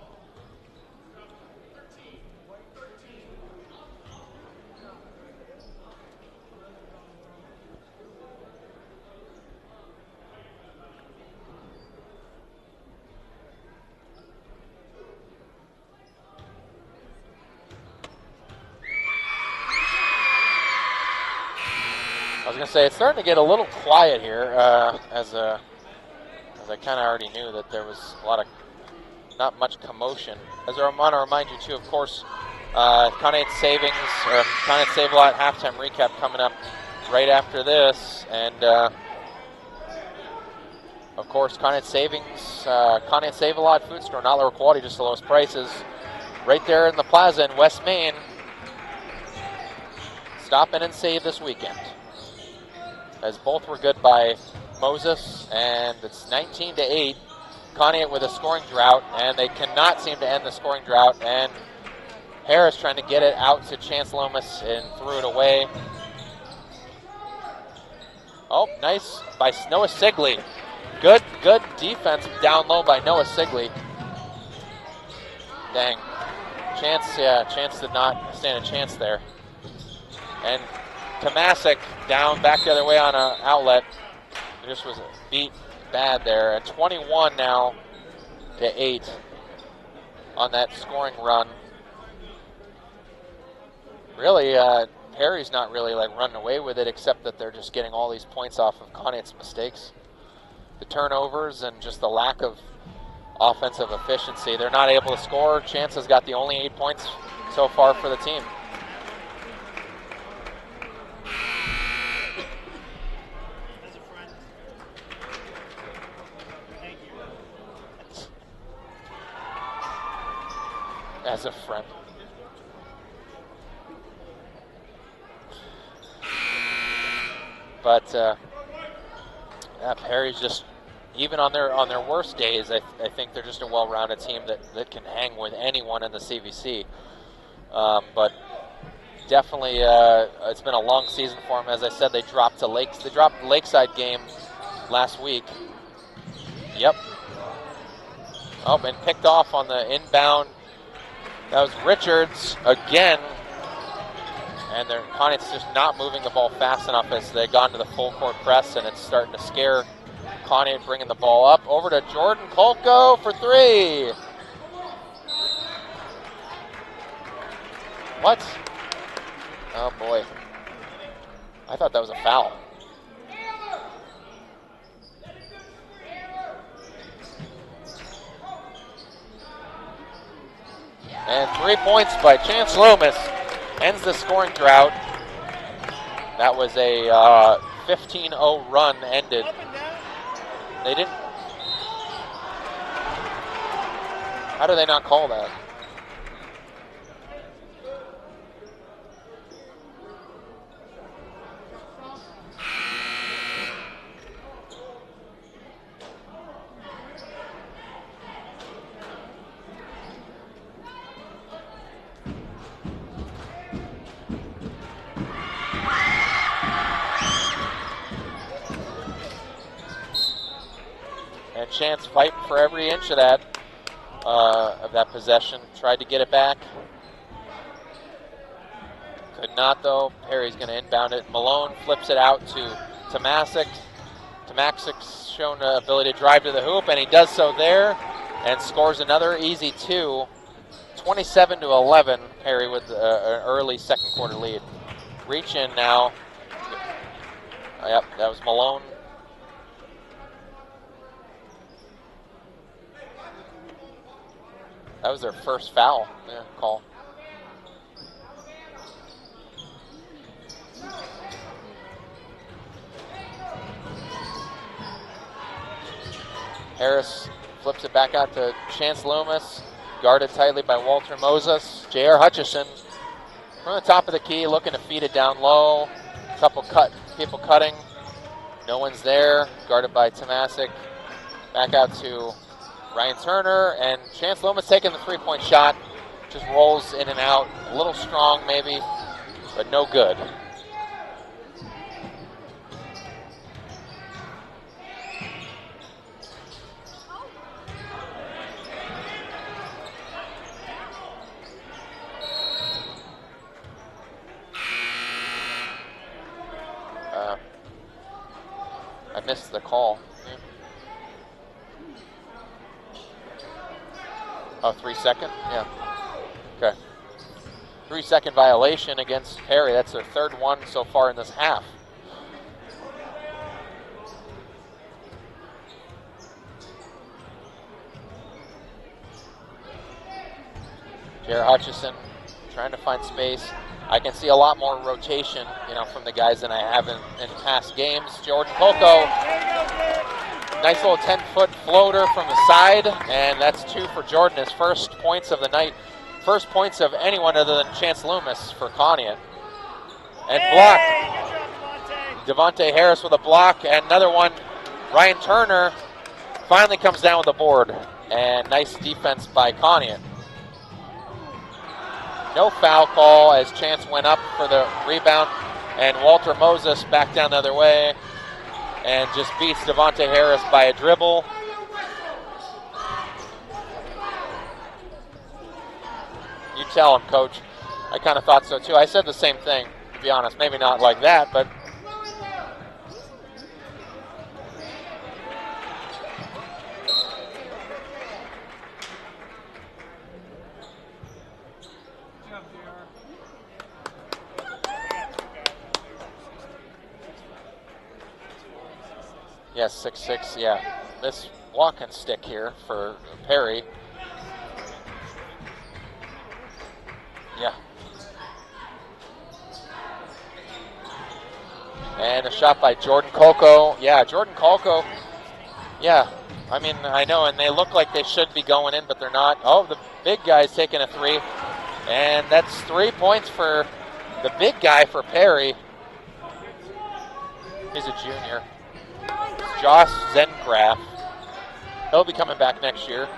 I was going to say, it's starting to get a little quiet here, as I kind of already knew that there was not much commotion. As I want to remind you, too, of course, Conneaut Savings, or Conneaut Save-A-Lot halftime recap coming up right after this. And, of course, Conneaut Savings, Conneaut Save-A-Lot food store, not lower quality, just the lowest prices. Right there in the plaza in West Main. Stop in and save this weekend. As both were good by Moses, and it's 19-8. Conneaut with a scoring drought, and they cannot seem to end the scoring drought. And Harris trying to get it out to Chance Loomis and threw it away. Oh, nice by Noah Sigley. Good defense down low by Noah Sigley. Dang. Chance did not stand a chance there. And Tomasic down back the other way on an outlet. Just was beat bad there. And 21 now to 8 on that scoring run. Really, Perry's not really like running away with it, except that they're just getting all these points off of Conneaut's mistakes. The turnovers and just the lack of offensive efficiency. They're not able to score. Chance has got the only 8 points so far for the team. As a friend. But Perry's just, even on their worst days, I think they're just a well-rounded team that can hang with anyone in the CVC. But definitely, it's been a long season for them. As I said, they dropped the Lakeside game last week. Yep. Oh, and picked off on the inbound. That was Richards again. And Conneaut's just not moving the ball fast enough as they've gone to the full court press, and it's starting to scare Conneaut, bringing the ball up. Over to Jordan Kolko for 3. What? Oh boy. I thought that was a foul. And 3 points by Chance Loomis ends the scoring drought. That was a 15-0 run ended. They didn't. How do they not call that? And Chance fighting for every inch of that possession. Tried to get it back. Could not, though. Perry's going to inbound it. Malone flips it out to Tomasic. Tomasic's shown the ability to drive to the hoop, and he does so there and scores another easy 2. 27-11, Perry with an early second quarter lead. Reach in now. Yep, that was Malone. That was their first foul call. Harris flips it back out to Chance Loomis, guarded tightly by Walter Moses. J.R. Hutchison from the top of the key, looking to feed it down low. A couple people cutting. No one's there, guarded by Tomasic. Back out to Ryan Turner, and Chance Loomis taking the three-point shot. Just rolls in and out. A little strong maybe, but no good. I missed the call. Oh, 3 second? Yeah. Okay. 3 second violation against Perry. That's their third one so far in this half. Jared Hutchison trying to find space. I can see a lot more rotation, from the guys than I have in past games. Jordan Coco, nice little 10-foot floater from the side, and that's 2 for Jordan. His first points of the night, first points of anyone other than Chance Loomis for Conneaut. And blocked. Devontae Harris with a block, and another one. Ryan Turner finally comes down with the board, and nice defense by Conneaut. No foul call as Chance went up for the rebound, and Walter Moses back down the other way and just beats Devontae Harris by a dribble. You tell him, Coach. I kind of thought so too. I said the same thing, to be honest. Maybe not like that, but yes, 6'6", yeah. This walking stick here for Perry. Yeah. And a shot by Jordan Coco. Yeah, Jordan Coco. Yeah, I know, and they look like they should be going in, but they're not. Oh, the big guy's taking a 3. And that's 3 points for the big guy for Perry. He's a junior. Josh Zengraf. He'll be coming back next year.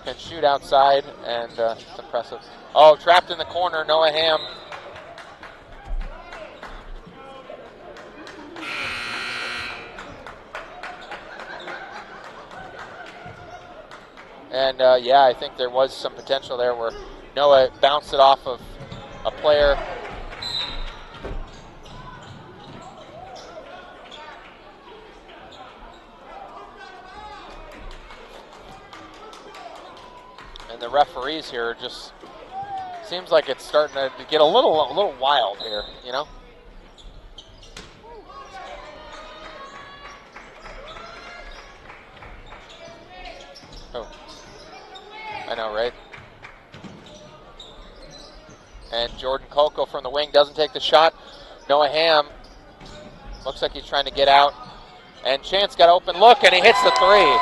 Can shoot outside, and it's impressive. Oh, trapped in the corner, Noah Ham. And yeah, I think there was some potential there where Noah bounced it off of a player. The referees here just seems like it's starting to get a little wild here, Oh, I know, right? And Jordan Coco from the wing doesn't take the shot. Noah Ham looks like he's trying to get out, and Chance got an open look, and he hits the 3.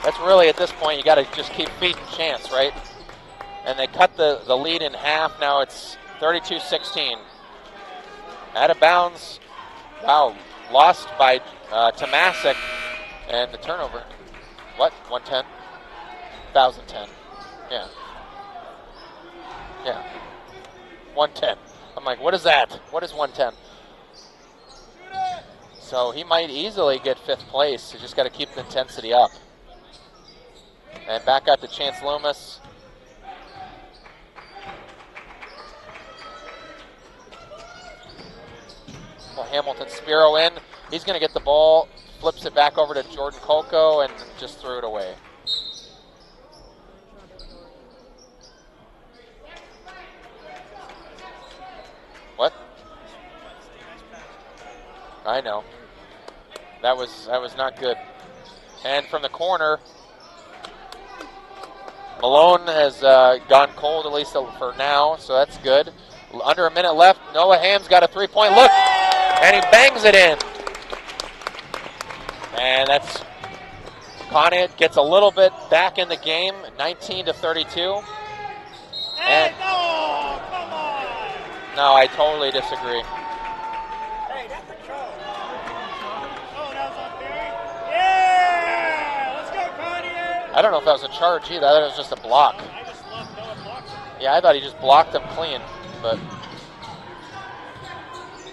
That's really, at this point, you got to just keep feeding Chance, right? And they cut the lead in half. Now it's 32-16. Out of bounds. Wow, lost by Tomasic. And the turnover. What? 110? 1,010. Yeah. Yeah. 110. I'm like, what is that? What is 110? So he might easily get 5th place. You just got to keep the intensity up. And back out to Chance Loomis. Well, Hamilton Spiro in. He's going to get the ball, flips it back over to Jordan Coco, and just threw it away. What? I know. That was not good. And from the corner, Malone has gone cold, at least for now, so that's good. Under a minute left. Noah Ham's got a three-point look, and he bangs it in. And that's Conneaut gets a little bit back in the game, 19-32. And no, come on. No, I totally disagree. Hey, that's a charge. Oh, that was unfair. Yeah, let's go, Conneaut. I don't know if that was a charge either. I thought it was just a block. I just love Noah blocks. Yeah, I thought he just blocked him clean. But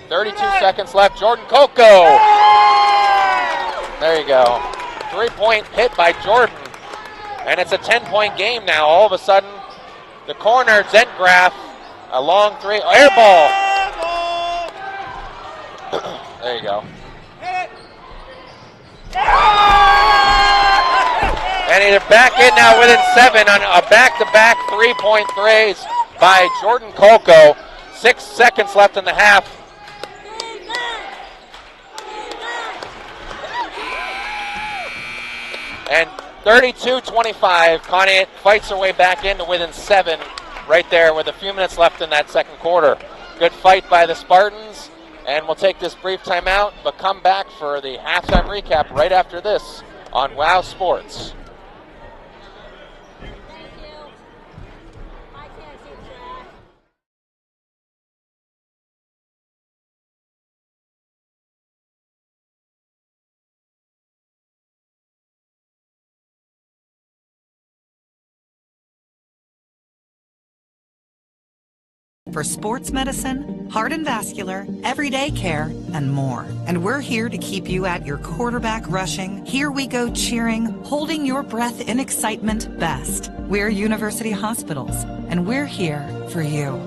32 seconds left. Jordan Coco. There you go. 3-point hit by Jordan. And it's a 10-point game now. All of a sudden, the corner, Zentgraf, a long three. Air ball. There you go. And he's back in now within 7 on a back-to-back 3-point threes by Jordan Coco. 6 seconds left in the half. And 32-25, Conneaut fights their way back into within 7 right there with a few minutes left in that second quarter. Good fight by the Spartans, and we'll take this brief timeout, but come back for the halftime recap right after this on WOW Sports. For sports medicine, heart and vascular, everyday care, and more. And we're here to keep you at your quarterback rushing, here we go cheering, holding your breath in excitement best. We're University Hospitals, and we're here for you.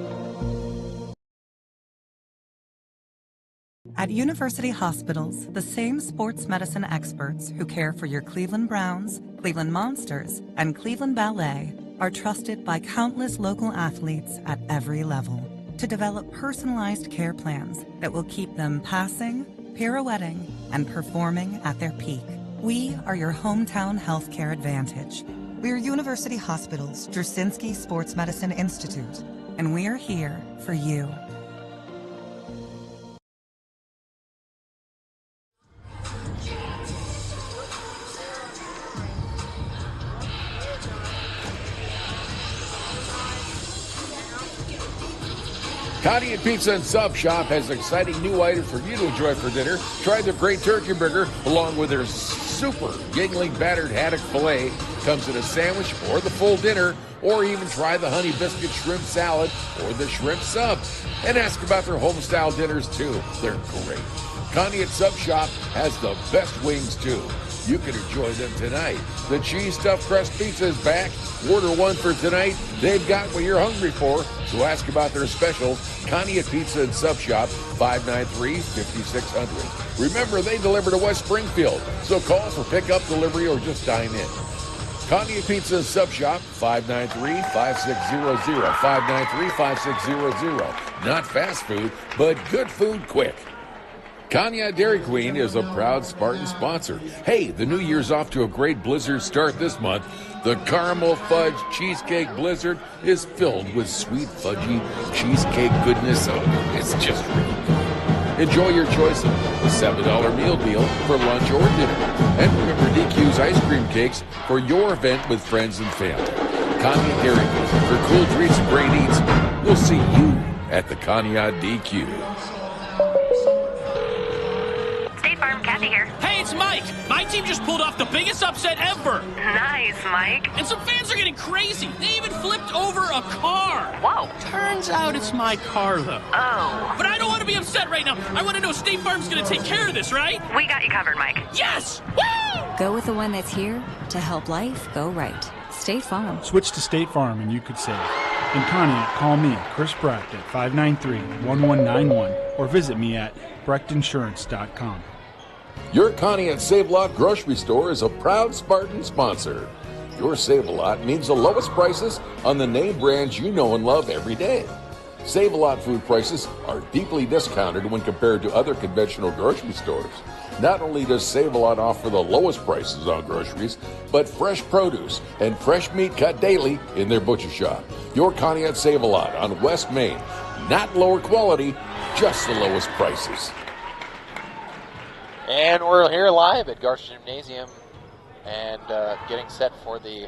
At University Hospitals, the same sports medicine experts who care for your Cleveland Browns, Cleveland Monsters, and Cleveland Ballet are trusted by countless local athletes at every level to develop personalized care plans that will keep them passing, pirouetting, and performing at their peak. We are your hometown healthcare advantage. We're University Hospitals Drzinski Sports Medicine Institute, and we are here for you. Conneaut Pizza and Sub Shop has exciting new items for you to enjoy for dinner. Try their great turkey burger along with their super Yingling battered haddock filet. Comes in a sandwich or the full dinner, or even try the honey biscuit shrimp salad or the shrimp sub. And ask about their home-style dinners too. They're great. Conneaut Sub Shop has the best wings too. You can enjoy them tonight. The cheese stuffed crust pizza is back. Order one for tonight. They've got what you're hungry for. So ask about their specials. Conneaut Pizza and Sub Shop, 593-5600. Remember, they deliver to West Springfield. So call for pickup, delivery, or just dine in. Conneaut Pizza and Sub Shop, 593-5600. 593-5600. Not fast food, but good food quick. Conneaut Dairy Queen is a proud Spartan sponsor. Hey, the new year's off to a great blizzard start this month. The Caramel Fudge Cheesecake Blizzard is filled with sweet, fudgy cheesecake goodness. Oh, it's just really good. Enjoy your choice of a $7 meal deal for lunch or dinner. And remember DQ's ice cream cakes for your event with friends and family. Conneaut Dairy Queen for cool treats and great eats. We'll see you at the Conneaut DQ. Kathy here. Hey, it's Mike. My team just pulled off the biggest upset ever. Nice, Mike. And some fans are getting crazy. They even flipped over a car. Whoa. Turns out it's my car, though. Oh. But I don't want to be upset right now. I want to know State Farm's going to take care of this, right? We got you covered, Mike. Yes! Woo! Go with the one that's here to help life go right. State Farm. Switch to State Farm and you could save. In Conneaut, call me, Chris Brecht, at 593-1191 or visit me at brechtinsurance.com. Your Conneaut Save-A-Lot grocery store is a proud Spartan sponsor. Your Save-A-Lot means the lowest prices on the name brands you know and love every day. Save-A-Lot food prices are deeply discounted when compared to other conventional grocery stores. Not only does Save-A-Lot offer the lowest prices on groceries, but fresh produce and fresh meat cut daily in their butcher shop. Your Conneaut Save-A-Lot on West Main. Not lower quality, just the lowest prices. And we're here live at Garcia Gymnasium and getting set for the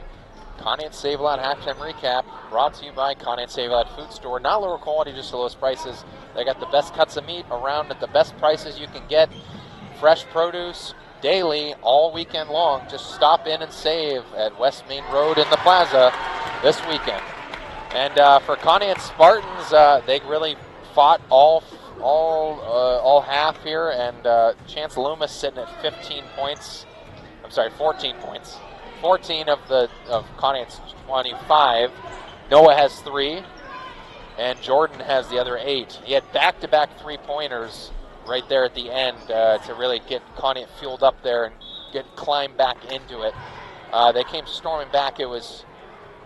Conneaut Save-A-Lot halftime recap, brought to you by Conneaut Save-A-Lot Food Store. Not lower quality, just the lowest prices. They got the best cuts of meat around at the best prices you can get. Fresh produce daily, all weekend long. Just stop in and save at West Main Road in the Plaza this weekend. And for Conneaut Spartans, they really fought all half here, and Chance Loomis sitting at 14 points. 14 of Conneaut's 25. Noah has 3, and Jordan has the other 8. He had back-to-back 3-pointers right there at the end to really get Conneaut fueled up there and climb back into it. They came storming back. It was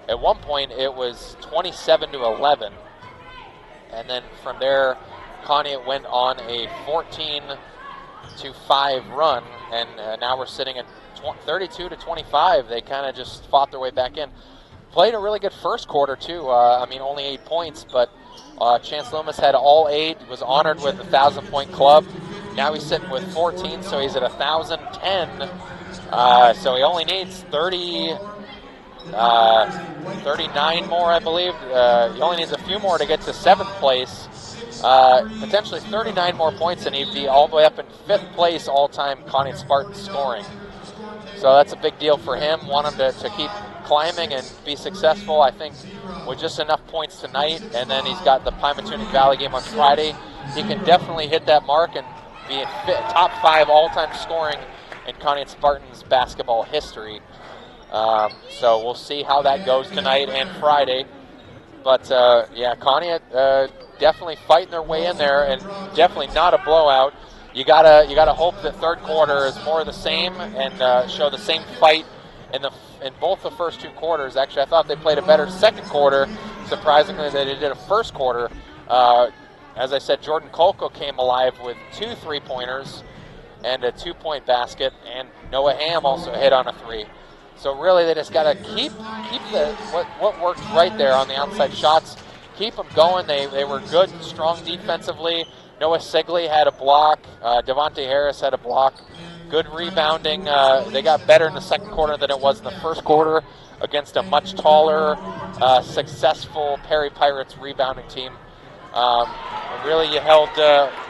at one point it was 27-11, and then from there Conneaut went on a 14-5 run, and now we're sitting at 32-25. They kind of just fought their way back in. Played a really good first quarter too. Only 8 points, but Chance Loomis had all 8. Was honored with the 1,000-point club. Now he's sitting with 14, so he's at 1,010. So he only needs 39 more, I believe. He only needs a few more to get to 7th place. Potentially 39 more points, and he'd be all the way up in 5th place all-time Conneaut Spartans scoring. So that's a big deal for him. Want him to keep climbing and be successful. I think with just enough points tonight, and then he's got the Pymatuning Valley game on Friday, he can definitely hit that mark and be in top 5 all-time scoring in Conneaut Spartans basketball history. So we'll see how that goes tonight and Friday. But Conneaut definitely fighting their way in there, and definitely not a blowout. You gotta hope that third quarter is more of the same and show the same fight in both the first 2 quarters. Actually, I thought they played a better second quarter, surprisingly, than they did a first quarter. As I said, Jordan Kolko came alive with 2 3-pointers and a 2-point basket, and Noah Ham also hit on a 3. So really, they just gotta keep what worked right there on the outside shots. Keep them going. They were good and strong defensively. Noah Sigley had a block. Devontae Harris had a block. Good rebounding. They got better in the second quarter than it was in the first quarter against a much taller, successful Perry Pirates rebounding team. Really, you held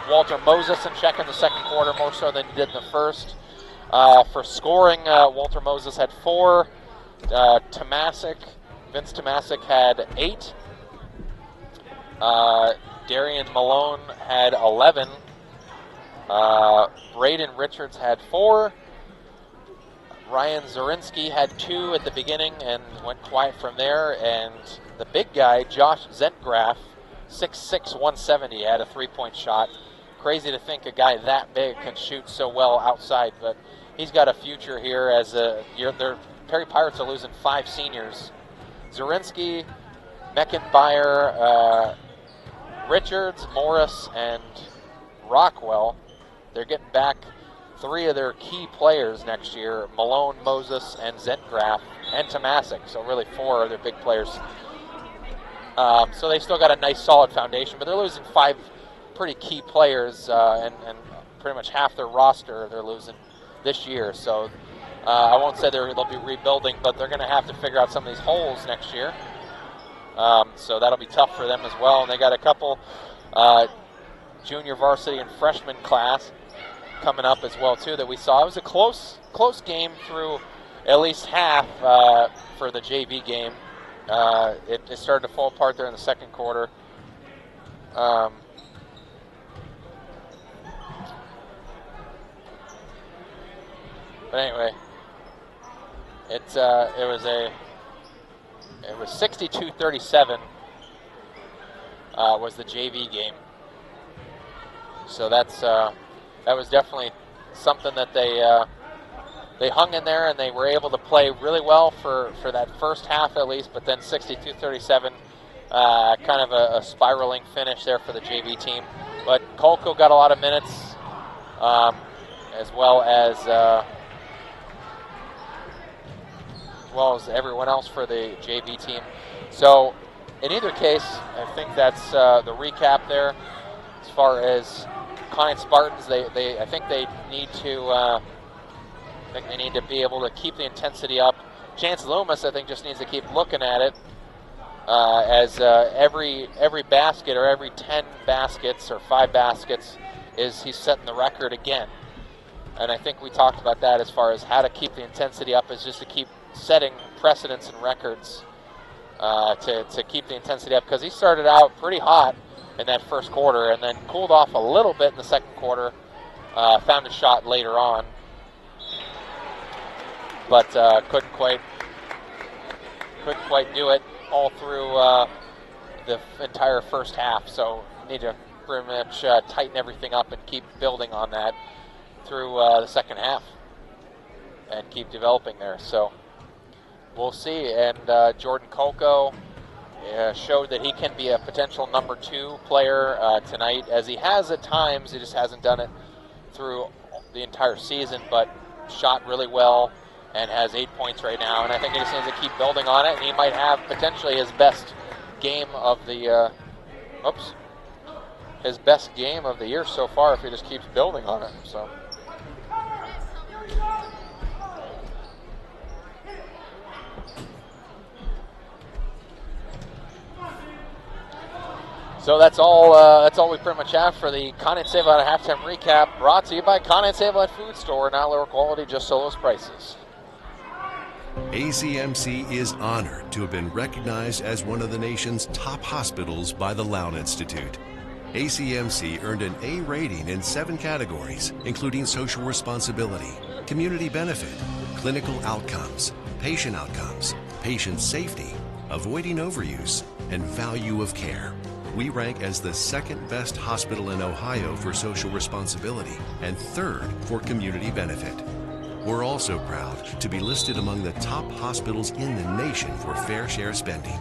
Walter Moses in check in the second quarter more so than you did in the first. For scoring, Walter Moses had 4. Vince Tomasic had 8. Darian Malone had 11. Braden Richards had 4. Ryan Zorinsky had 2 at the beginning and went quiet from there. And the big guy, Josh Zentgraf, 6'6", 170, had a 3-point shot. Crazy to think a guy that big can shoot so well outside, but he's got a future here as their Perry Pirates are losing 5 seniors. Zorinsky, Meckenbauer, Richards, Morris, and Rockwell. They're getting back 3 of their key players next year, Malone, Moses, and Zentgraf, and Tomasic. So really 4 of their big players. So they still got a nice solid foundation, but they're losing 5 pretty key players, and pretty much half their roster they're losing this year. So I won't say they'll be rebuilding, but they're going to have to figure out some of these holes next year. So that'll be tough for them as well. And they got a couple junior varsity and freshman class coming up as well too that we saw. It was a close game through at least half for the JV game. It started to fall apart there in the second quarter. But anyway, it was 62-37 was the JV game. So that was definitely something that they hung in there, and they were able to play really well for that first half at least, but then 62-37 kind of a spiraling finish there for the JV team. But Kolko got a lot of minutes, as well as everyone else for the JV team. So in either case, I think that's the recap there. As far as Conneaut Spartans, I think they need to be able to keep the intensity up. Chance Loomis, I think, just needs to keep looking at it, as every basket or every 10 baskets or 5 baskets he's setting the record again. And I think we talked about that as far as how to keep the intensity up, is just to keep setting precedents and records to keep the intensity up, because he started out pretty hot in that first quarter and then cooled off a little bit in the second quarter, found a shot later on, but couldn't quite do it all through the entire first half. So need to pretty much tighten everything up and keep building on that through the second half and keep developing there. So we'll see. And Jordan Kolko showed that he can be a potential number 2 player tonight, as he has at times. He just hasn't done it through the entire season, but shot really well and has 8 points right now. And I think he just needs to keep building on it, and he might have potentially his best game of the his best game of the year so far if he just keeps building on it. So that's all we pretty much have for the Conneaut Save Out halftime recap, brought to you by Conneaut Save Out Food Store. Not lower quality, just the lowest prices. ACMC is honored to have been recognized as one of the nation's top hospitals by the Lown Institute. ACMC earned an A rating in 7 categories, including social responsibility, community benefit, clinical outcomes, patient safety, avoiding overuse, and value of care. We rank as the 2nd best hospital in Ohio for social responsibility and 3rd for community benefit. We're also proud to be listed among the top hospitals in the nation for fair share spending.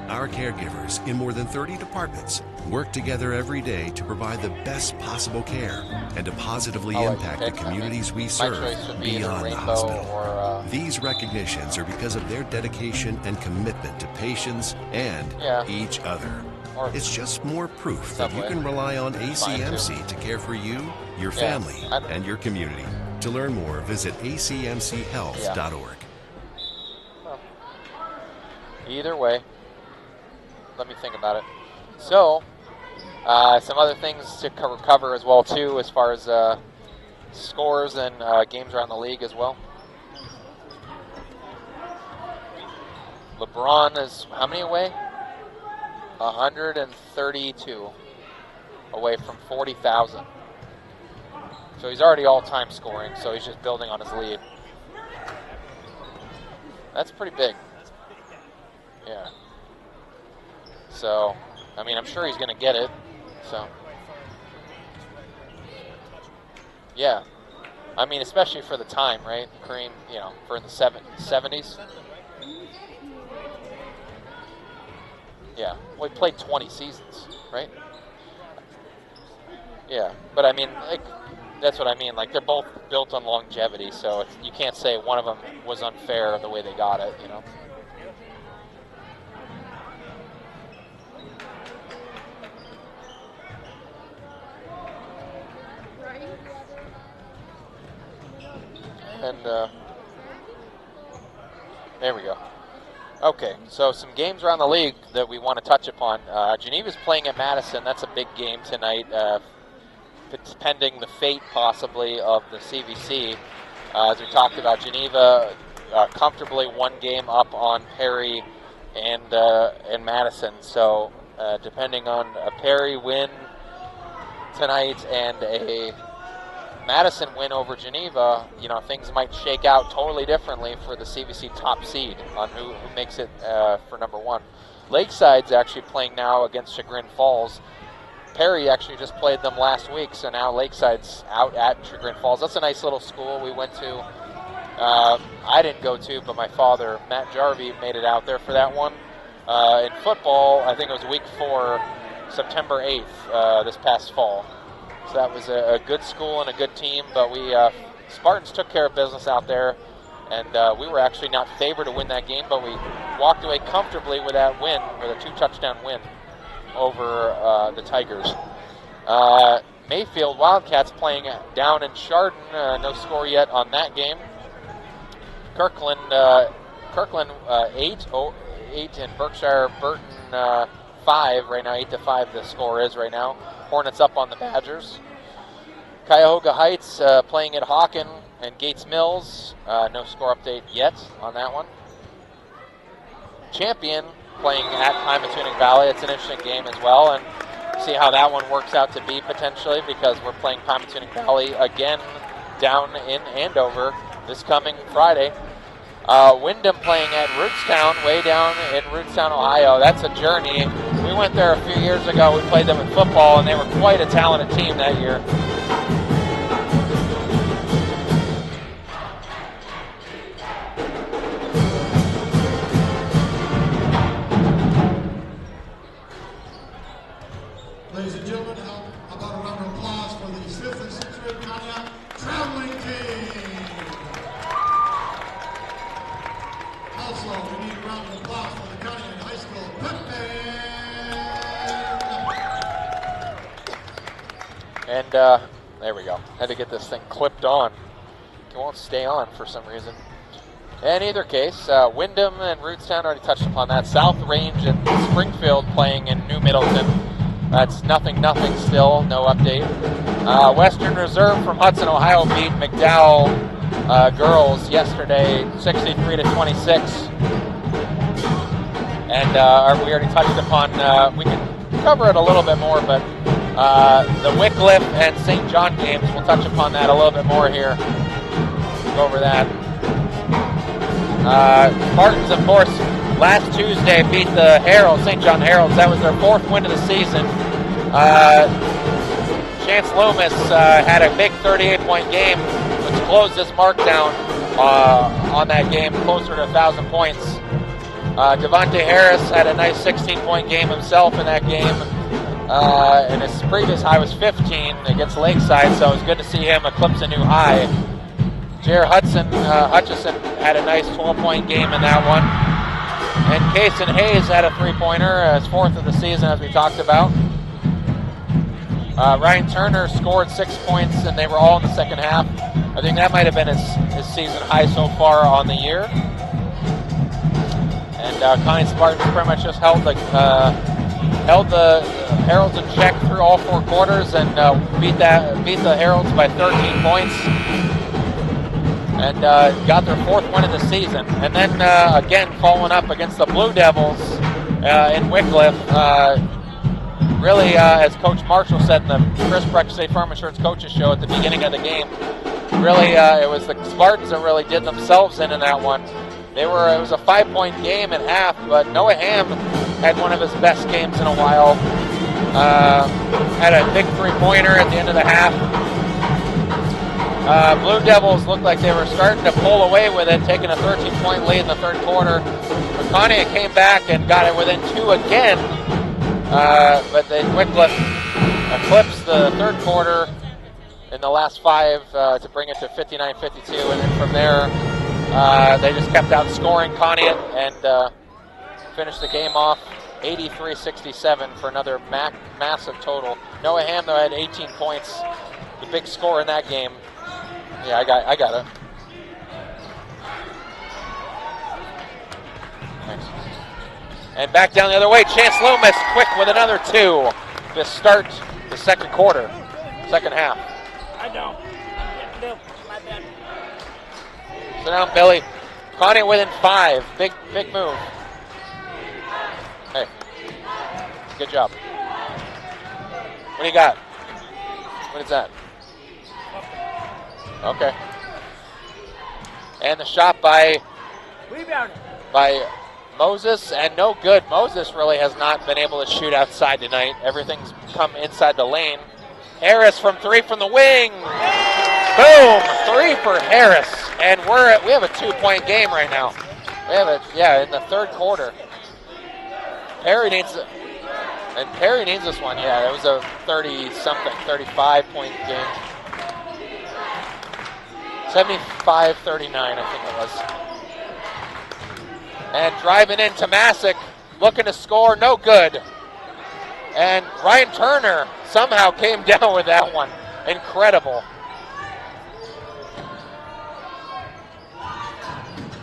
Our caregivers in more than 30 departments work together every day to provide the best possible care and to positively impact the communities we serve beyond the hospital. These recognitions are because of their dedication and commitment to patients and each other. It's just more proof that you can rely on ACMC to care for you, your family, and your community. To learn more, visit acmchealth.org. Either way, let me think about it. So, some other things to cover as well too, as far as scores and games around the league as well. LeBron is how many away? 132 away from 40,000. So he's already all-time scoring, so he's just building on his lead. That's pretty big. Yeah. So, I mean, I'm sure he's going to get it. So, yeah. I mean, especially for the time, right? Kareem, for in the 70s. Yeah. Well, he played 20 seasons, right? Yeah. But, I mean, that's what I mean. They're both built on longevity, so you can't say one of them was unfair the way they got it, And there we go. Okay, so some games around the league that we want to touch upon. Geneva's playing at Madison. That's a big game tonight, pending the fate possibly of the CVC. As we talked about, Geneva comfortably 1 game up on Perry and Madison. So depending on a Perry win tonight and a Madison win over Geneva, things might shake out totally differently for the CVC top seed on who makes it for number 1. Lakeside's actually playing now against Chagrin Falls. Perry actually just played them last week, so now Lakeside's out at Chagrin Falls. That's a nice little school we went to. I didn't go to, but my father, Matt Jarvie, made it out there for that one. in football. I think it was week 4, September 8th, this past fall. So that was a good school and a good team, but we Spartans took care of business out there, and we were actually not favored to win that game, but we walked away comfortably with that win, with a 2-touchdown win over the Tigers. Mayfield Wildcats playing down in Chardon. No score yet on that game. Kirkland 8 and Berkshire Burton 5 right now. 8-5 the score is right now. Hornets up on the Badgers. Cuyahoga Heights playing at Hawken and Gates Mills. No score update yet on that one. Champion playing at Pymatuning Valley. It's an interesting game as well, and see how that one works out to be potentially, because we're playing Pymatuning Valley again down in Andover this coming Friday. Wyndham playing at Rootstown, way down in Rootstown, Ohio. That's a journey. We went there a few years ago. We played them in football, and they were quite a talented team that year. Ladies and gentlemen, how about a round of applause for the 5th and 6th grade Conneaut traveling team? Also, we need a round of applause for the Conneaut High School pep band. And there we go. Had to get this thing clipped on. It won't stay on for some reason. In either case, Wyndham and Rootstown already touched upon that. South Range and Springfield playing in New Middleton. That's nothing still, no update. Western Reserve from Hudson, Ohio beat McDowell girls yesterday, 63-26. And we already touched upon, we can cover it a little bit more, but the Wickliffe and St. John games, we'll touch upon that a little bit more here. Go over that. Spartans, of course, last Tuesday beat the Heralds, St. John Heralds. That was their 4th win of the season. Chance Loomis had a big 38-point game, which closed his mark down on that game, closer to 1,000 points. Devontae Harris had a nice 16-point game himself in that game, and his previous high was 15 against Lakeside, so it was good to see him eclipse a new high. Jared Hutchison had a nice 12-point game in that one. And Kason Hayes had a 3-pointer, his 4th of the season, as we talked about. Ryan Turner scored 6 points, and they were all in the second half. I think that might have been his season high so far on the year. And Conneaut Spartans pretty much just held the Heralds in check through all 4 quarters and beat the Heralds by 13 points. And got their 4th win of the season. And then again, following up against the Blue Devils in Wickliffe. Really, as Coach Marshall said in the Chris Breck State Farm Insurance Coaches Show at the beginning of the game, really it was the Spartans that really did themselves in that one. It was a 5-point game at half, but Noah Ham had one of his best games in a while. Had a big 3-pointer at the end of the half. Blue Devils looked like they were starting to pull away with it, taking a 13-point lead in the 3rd quarter. But Conneaut came back and got it within 2 again. But then Wickliffe eclipsed the 3rd quarter in the last 5 to bring it to 59-52. And then from there, they just kept outscoring Conneaut and finished the game off 83-67 for another massive total. Noah Ham, though, had 18 points, the big score in that game. Yeah, I got it. Thanks. And back down the other way, Chance Loomis quick with another 2 to start the 2nd quarter, 2nd half. I don't. No, my bad. So now Billy, Conneaut within 5. Big move. Hey, good job. What do you got? What is that? Okay. And the shot by Moses, and no good. Moses really has not been able to shoot outside tonight. Everything's come inside the lane. Harris from 3 from the wing. Boom! 3 for Harris. And we have a 2-point game right now. We have it, in the 3rd quarter. Perry needs this one. Yeah, it was a 30-something, 35-point game. 75-39, I think it was. And driving in Tomasic, looking to score, no good. And Ryan Turner somehow came down with that one. Incredible.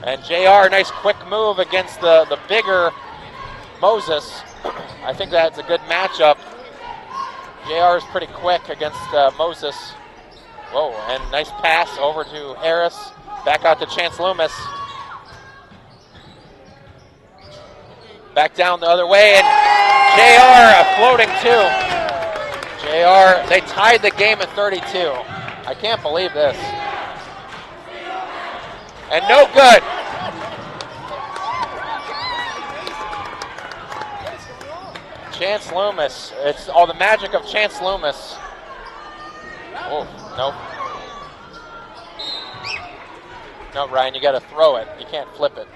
And JR, nice quick move against the bigger Moses. I think that's a good matchup. JR is pretty quick against Moses. Whoa, and nice pass over to Harris. Back out to Chance Loomis. Back down the other way, and JR floating two. JR, they tied the game at 32. I can't believe this. And no good. Chance Loomis. It's all the magic of Chance Loomis. Oh, nope. No, Ryan, you got to throw it. You can't flip it.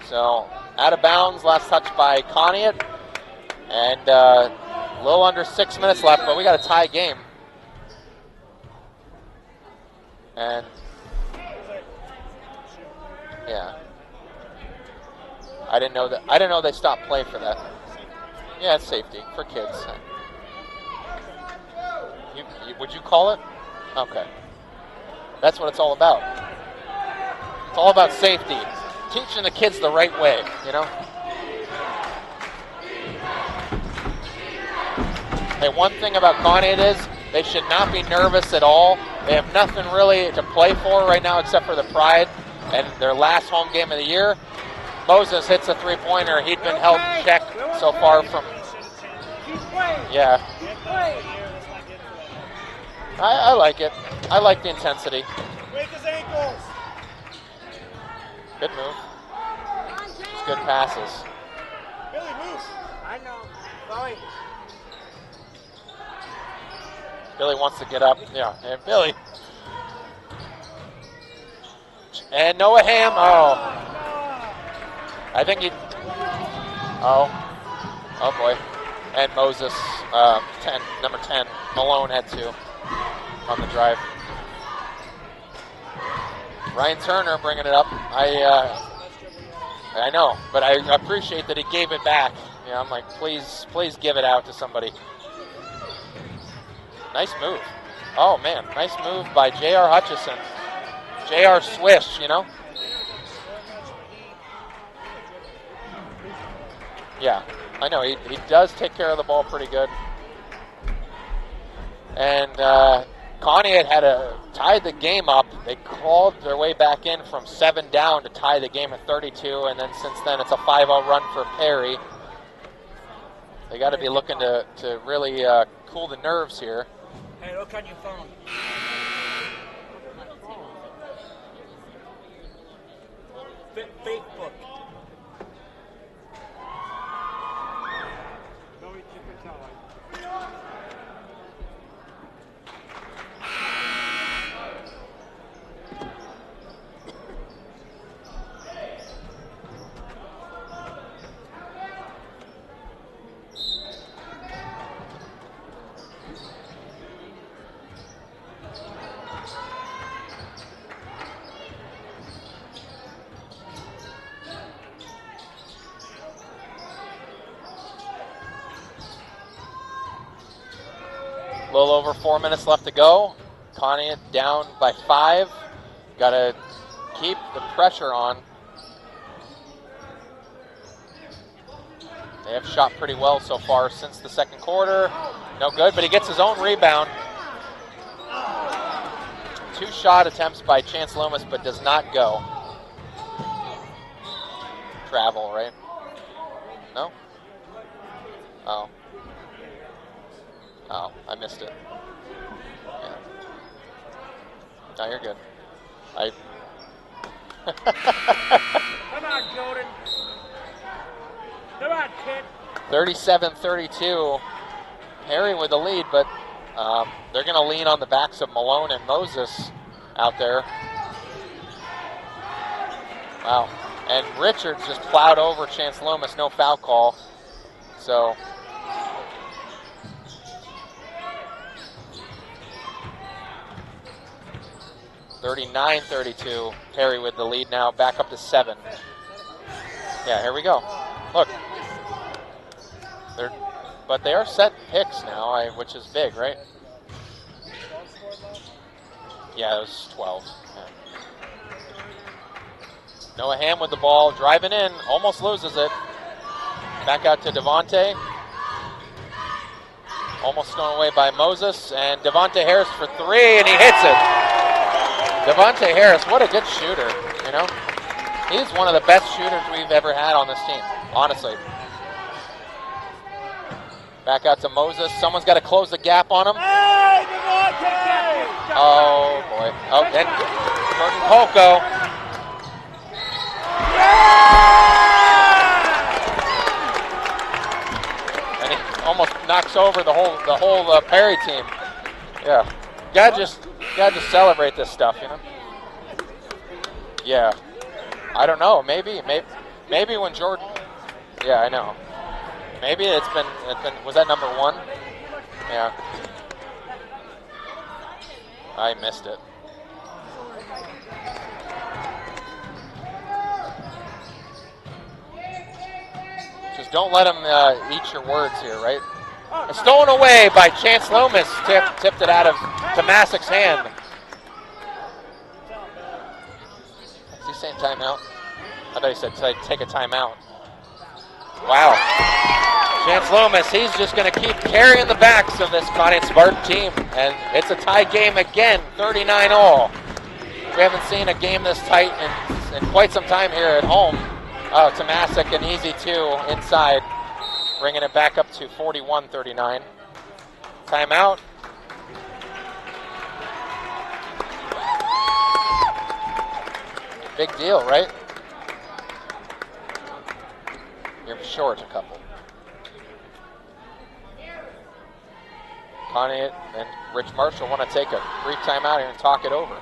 So, out of bounds, last touch by Conneaut. And a little under 6 minutes left, but we got a tie game. And, yeah. I didn't know they stopped play for that. Yeah, it's safety for kids. Would you call it? Okay. That's what it's all about. It's all about safety. Teaching the kids the right way, you know? Hey, one thing about Conneaut is they should not be nervous at all. They have nothing really to play for right now except for the pride and their last home game of the year. Moses hits a three-pointer. He'd been held in check so far from... Yeah. I like it. I like the intensity. Good move. It's good passes. Billy, move. I know. Billy. Billy wants to get up. Yeah, and Billy. And Noah Ham. Oh. I think he... Oh. Oh, boy. And Moses, number 10. Malone had 2 on the drive. Ryan Turner bringing it up. I know, but I appreciate that he gave it back. You know, I'm like, please give it out to somebody. Nice move. Oh, man, nice move by J.R. Hutchison. J.R. swish, you know? Yeah, I know. He does take care of the ball pretty good. And Conneaut had tied the game up. They crawled their way back in from 7 down to tie the game at 32, and then since then it's a 5-0 run for Perry. They got to be looking to really cool the nerves here. Hey, look on your phone. Facebook. A little over 4 minutes left to go. Conneaut down by 5. Got to keep the pressure on. They have shot pretty well so far since the second quarter. No good, but he gets his own rebound. 2 shot attempts by Chance Loomis, but does not go. Travel, right? No? Oh. Oh, I missed it. Yeah. No, you're good. Come on, Jordan. Come on, kid. 37-32. Perry with the lead, but they're going to lean on the backs of Malone and Moses out there. Wow. And Richards just plowed over Chance Loomis, no foul call. So, (39-32). Perry with the lead now, back up to 7. Yeah, here we go. Look, but they are set picks now, which is big, right? Yeah, it was 12. Yeah. Noah Ham with the ball, driving in, almost loses it. Back out to Devontae. Almost thrown away by Moses, and Devontae Harris for 3, and he hits it. Devontae Harris, what a good shooter, you know? He's one of the best shooters we've ever had on this team, honestly. Back out to Moses. Someone's got to close the gap on him. Hey, Devontae! Oh, boy. Oh, and Jordan Kolko. And he almost knocks over the whole Perry team. Yeah. Gotta just celebrate this stuff, you know? Yeah. I don't know. Maybe when Jordan. Yeah, I know. Maybe it's been. Was that number 1? Yeah. I missed it. Just don't let him eat your words here, right? Stolen away by Chance Loomis. Tipped it out of Tomasic's hand. Is he saying timeout? I thought he said take a timeout. Wow. Chance Loomis, he's just going to keep carrying the backs of this Conneaut Spartan team. And it's a tie game again, 39-all. We haven't seen a game this tight in quite some time here at home. Oh, Tomasic, an easy 2 inside. Bringing it back up to 41-39. Timeout. Big deal, right? You're short a couple. Conneaut and Rich Marshall want to take a brief timeout here and talk it over.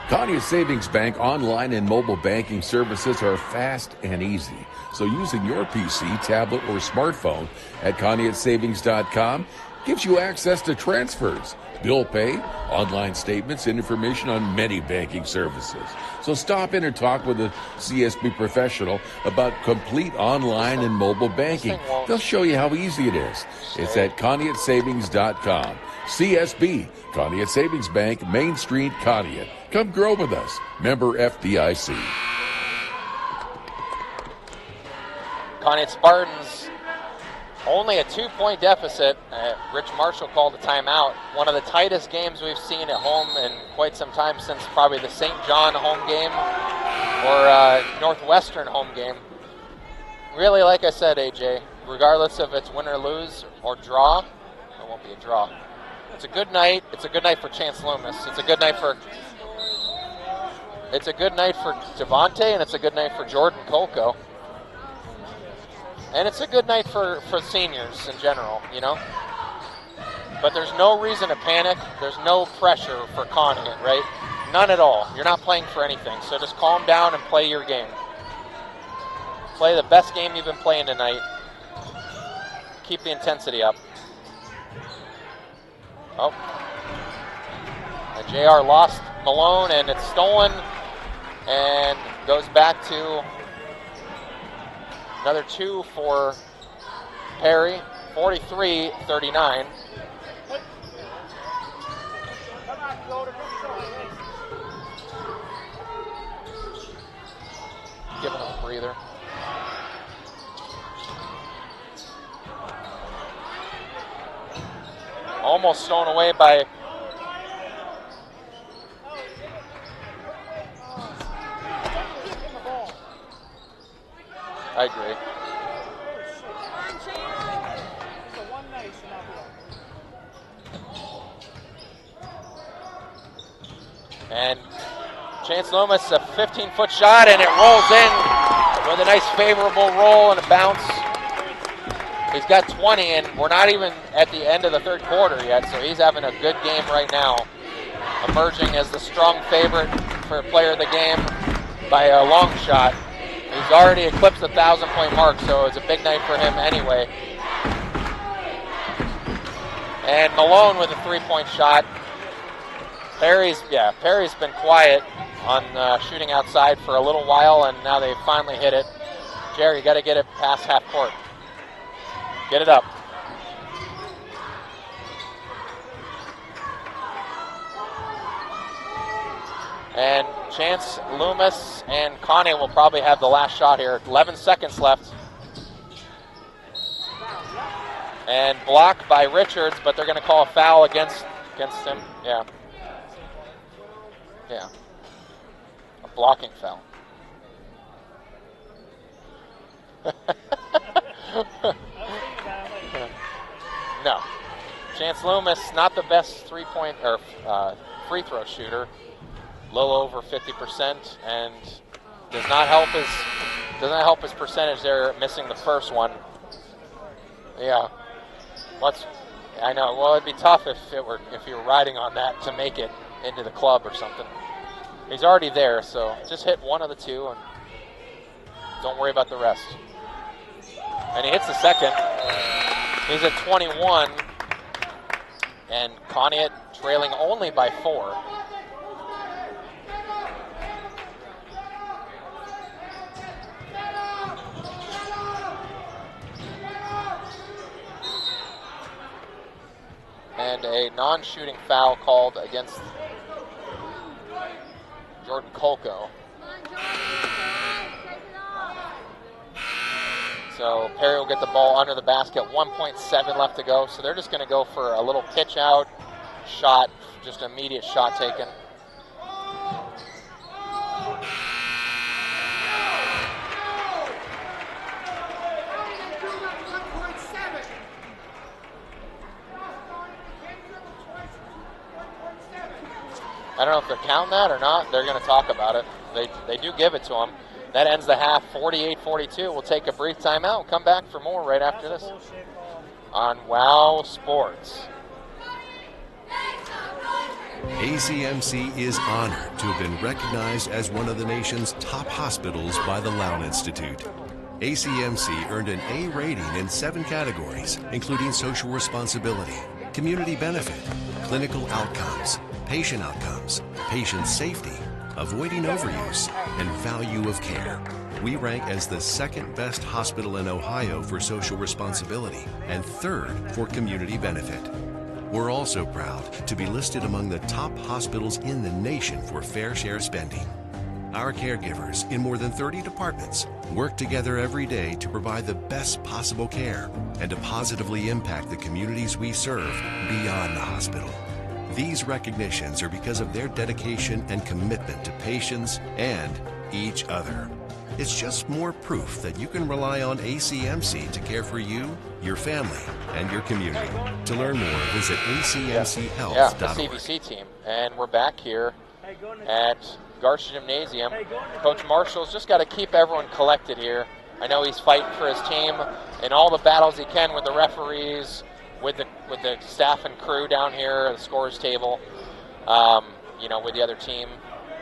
Conneaut Savings Bank online and mobile banking services are fast and easy. So using your PC, tablet, or smartphone at ConneautSavings.com gives you access to transfers, bill pay, online statements, and information on many banking services. So stop in and talk with a CSB professional about complete online and mobile banking. They'll show you how easy it is. It's at ConneautSavings.com. CSB, Conneaut Savings Bank, Main Street, Conneaut. Come grow with us. Member FDIC. Conneaut Spartans only a 2-point deficit. Rich Marshall called a timeout. One of the tightest games we've seen at home in quite some time, since probably the St. John home game or Northwestern home game. Really, like I said, AJ, regardless if it's win or lose or draw, it won't be a draw. It's a good night. It's a good night for Chance Loomis. It's a good night for Devontae, and it's a good night for Jordan Kolko. And it's a good night for seniors in general, you know? But there's no reason to panic. There's no pressure for Conneaut, right? None at all. You're not playing for anything. So just calm down and play your game. Play the best game you've been playing tonight. Keep the intensity up. Oh. And JR lost Malone, and it's stolen. And goes back to another 2 for Perry, 43-39. Giving him a breather. Almost thrown away by I agree. And Chance Loomis, a 15-foot shot, and it rolls in with a nice favorable roll and a bounce. He's got 20, and we're not even at the end of the third quarter yet, so he's having a good game right now. emerging as the strong favorite for player of the game by a long shot. He's already eclipsed the 1,000-point mark, so it's a big night for him anyway. And Malone with a 3-point shot. Perry's been quiet on shooting outside for a little while, and now they finally hit it. Jerry, you got to get it past half court. Get it up. And Chance Loomis and Conneaut will probably have the last shot here. 11 seconds left. And blocked by Richards, but they're going to call a foul against him. Yeah. Yeah. A blocking foul. No. Chance Loomis, not the best three-point or free throw shooter. Low over 50%, and does not help his percentage there, missing the first one. Yeah. I know. Well, it'd be tough if you were riding on that to make it into the club or something. He's already there, so just hit one of the two and don't worry about the rest. And he hits the second. He's at 21, and Conneaut trailing only by 4. And a non-shooting foul called against Jordan Kolko. So Perry will get the ball under the basket. 1.7 left to go. So they're just going to go for a little pitch out shot, just immediate shot taken. I don't know if they're counting that or not. They're going to talk about it. They do give it to them. That ends the half 48-42. We'll take a brief timeout and come back for more right after this on WOW Sports. ACMC is honored to have been recognized as one of the nation's top hospitals by the Lown Institute. ACMC earned an A rating in 7 categories, including social responsibility, community benefit, clinical outcomes, patient safety, avoiding overuse, and value of care. We rank as the 2nd best hospital in Ohio for social responsibility and 3rd for community benefit. We're also proud to be listed among the top hospitals in the nation for fair share spending. Our caregivers in more than 30 departments work together every day to provide the best possible care and to positively impact the communities we serve beyond the hospital. These recognitions are because of their dedication and commitment to patients and each other. It's just more proof that you can rely on ACMC to care for you, your family, and your community. To learn more, visit acmchealth.org. Yeah, the CBC team. And we're back here at Garcia Gymnasium. Coach Marshall's just got to keep everyone collected here. I know he's fighting for his team in all the battles he can with the referees, with the staff and crew down here, the scorers table, with the other team.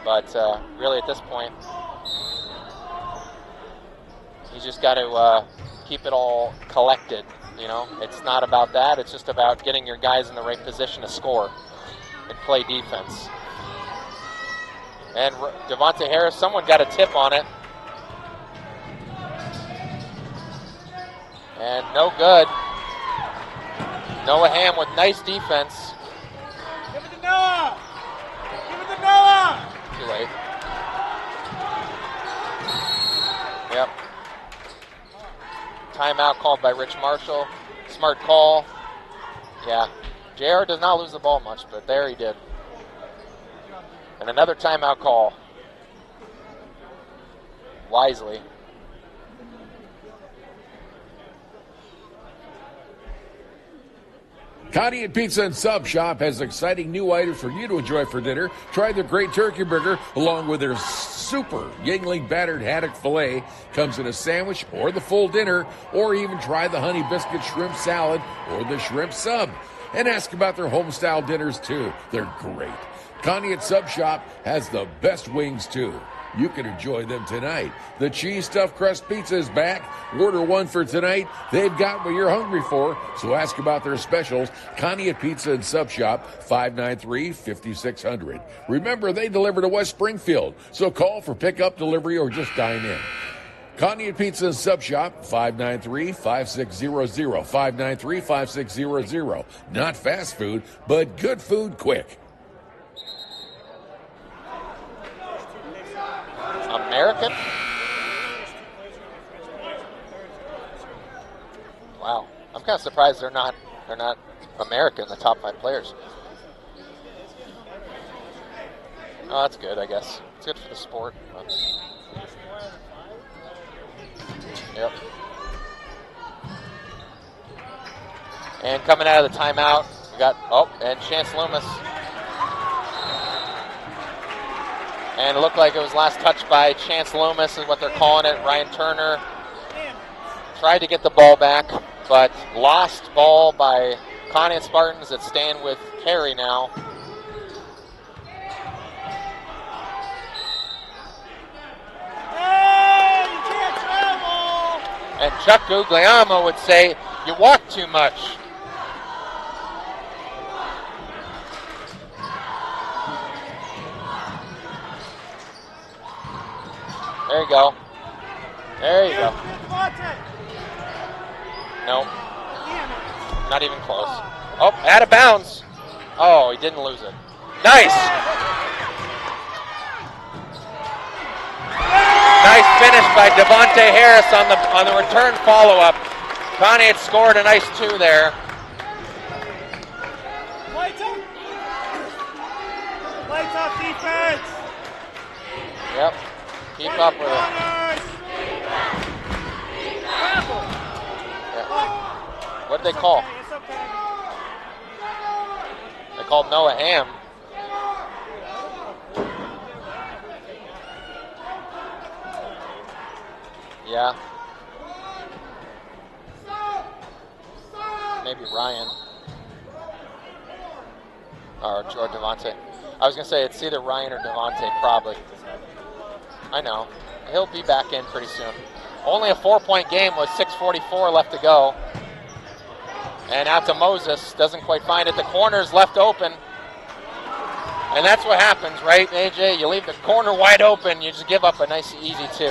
But really at this point, he's just got to keep it all collected. It's not about that. It's just about getting your guys in the right position to score and play defense. And Devontae Harris, someone got a tip on it. And no good. Noah Ham with nice defense. Give it to Noah! Give it to Noah! Too late. Yep. Timeout called by Rich Marshall. Smart call. Yeah. JR does not lose the ball much, but there he did. And another timeout call. Wisely. Conneaut Pizza and Sub Shop has exciting new items for you to enjoy for dinner. Try their great turkey burger along with their super Yingling battered haddock filet. Comes in a sandwich or the full dinner, or even try the honey biscuit shrimp salad or the shrimp sub. And ask about their home-style dinners, too. They're great. Conneaut Sub Shop has the best wings, too. You can enjoy them tonight. The cheese stuffed crust pizza is back. Order one for tonight. They've got what you're hungry for, so ask about their specials. Conneaut Pizza and Sub Shop, 593-5600. Remember, they deliver to West Springfield, so call for pickup, delivery, or just dine in. Conneaut Pizza and Sub Shop, 593-5600. 593-5600. Not fast food, but good food quick. American? Wow. I'm kind of surprised they're not American, the top 5 players. Oh, that's good, I guess. It's good for the sport. Yep. And coming out of the timeout, we got, and Chance Loomis. And it looked like it was last touched by Chance Loomis is what they're calling it. Ryan Turner tried to get the ball back, but lost ball by Conneaut Spartans that stand with Perry now. Hey, you can't travel! And Chuck Guglielmo would say, you walk too much. There you go. There you go. Nope. Not even close. Oh, out of bounds. Oh, he didn't lose it. Nice. Nice finish by Devontae Harris on the return follow-up. Conneaut scored a nice 2 there. Lights off defense. Yep. Keep up with it. Yeah. What did they call? They called Noah Ham. Yeah. Maybe Ryan. Or George Devontae. I was going to say it's either Ryan or Devontae, probably. I know. He'll be back in pretty soon. Only a 4-point game with 6:44 left to go. And out to Moses. Doesn't quite find it. The corner's left open. And that's what happens, right, AJ? You leave the corner wide open. You just give up a nice, easy 2.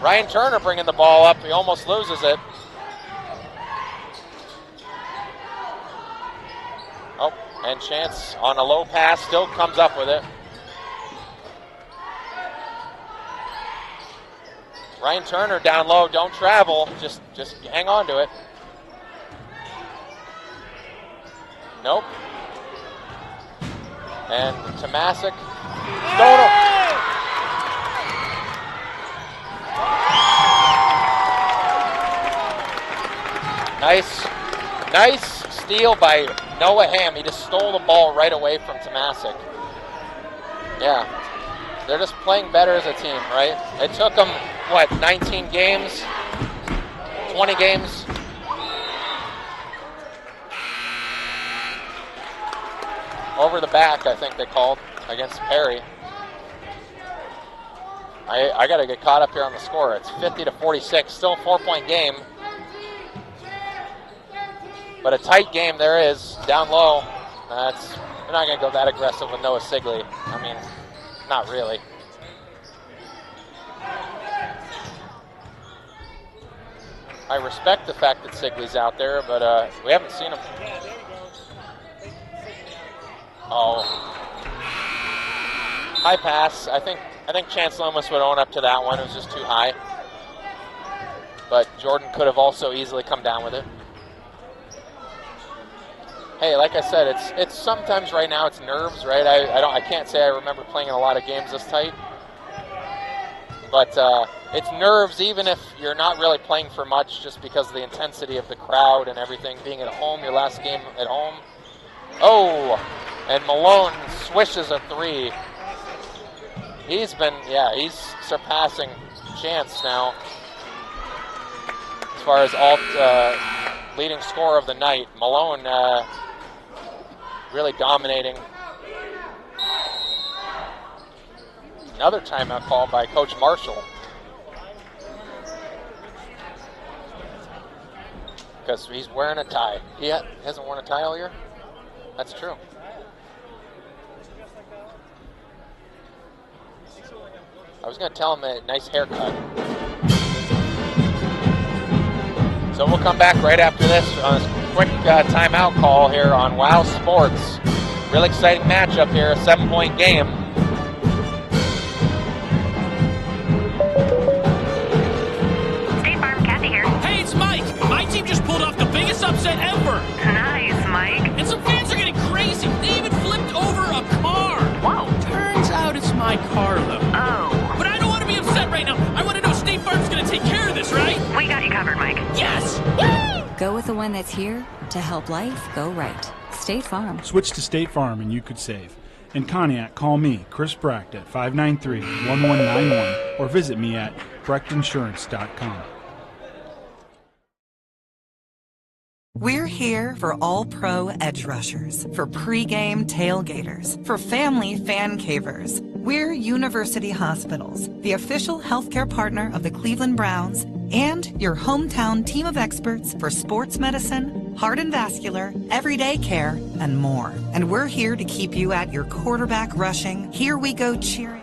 Ryan Turner bringing the ball up. He almost loses it. Oh, and Chance on a low pass still comes up with it. Ryan Turner down low, don't travel, just hang on to it. Nope. And Tomasic. Nice steal by Noah Ham. He just stole the ball right away from Tomasic. Yeah, they're just playing better as a team, right? It took them, 19 games? 20 games? Over the back, I think they called, against Perry. I got to get caught up here on the score. It's 50-46, still a 4-point game. But a tight game there is, down low. They're not going to go that aggressive with Noah Sigley. I mean, not really. I respect the fact that Sigley's out there, but we haven't seen him. Oh. High pass. I think Chance Loomis would own up to that one. It was just too high. But Jordan could have also easily come down with it. Hey, like I said, it's sometimes right now it's nerves, right? I can't say I remember playing in a lot of games this tight. But it's nerves even if you're not really playing for much, just because of the intensity of the crowd and everything. Being at home, your last game at home. Oh, and Malone swishes a 3. He's surpassing Chance now as far as leading scorer of the night. Malone really dominating. Another timeout call by Coach Marshall. Because he's wearing a tie. He hasn't worn a tie all year? That's true. I was going to tell him a nice haircut. So we'll come back right after this on a quick timeout call here on WOW Sports. Real exciting matchup here, a 7-point game. State Farm, Kathy here. Hey, it's Mike. My team just pulled off the biggest upset ever. Nice, Mike. And some fans are getting crazy. They even flipped over a car. Whoa. Turns out it's my car, though. Oh. But I don't want to be upset right now. I want to know State Farm's going to take care of this, right? We got you covered, Mike. Yes! Woo! Go with the one that's here to help life go right. State Farm. Switch to State Farm and you could save. In Conneaut, call me, Chris Brecht, at 593-1191 or visit me at brechtinsurance.com. We're here for all pro edge rushers, for pregame tailgaters, for family fan cavers. We're University Hospitals, the official healthcare partner of the Cleveland Browns, and your hometown team of experts for sports medicine, heart and vascular, everyday care, and more. And we're here to keep you at your quarterback rushing. Here we go cheering.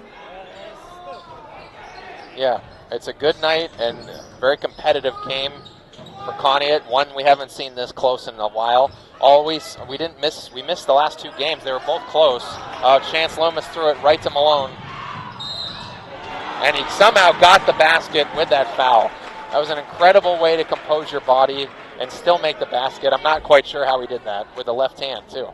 Yeah, it's a good night and very competitive game for Conneaut. One we haven't seen this close in a while. We missed the last 2 games. They were both close. Chance Loomis threw it right to Malone. And he somehow got the basket with that foul. That was an incredible way to compose your body and still make the basket. I'm not quite sure how he did that with the left hand, too.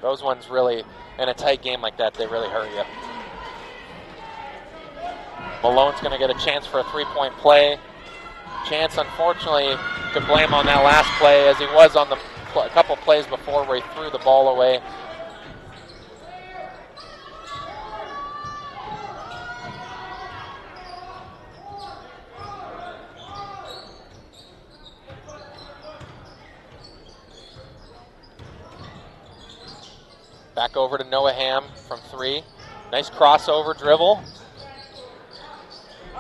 Those ones really, in a tight game like that, they really hurt you. Malone's going to get a chance for a 3-point play. Chance, unfortunately, could blame on that last play as he was on a couple plays before where he threw the ball away. Back over to Noah Ham from 3. Nice crossover dribble.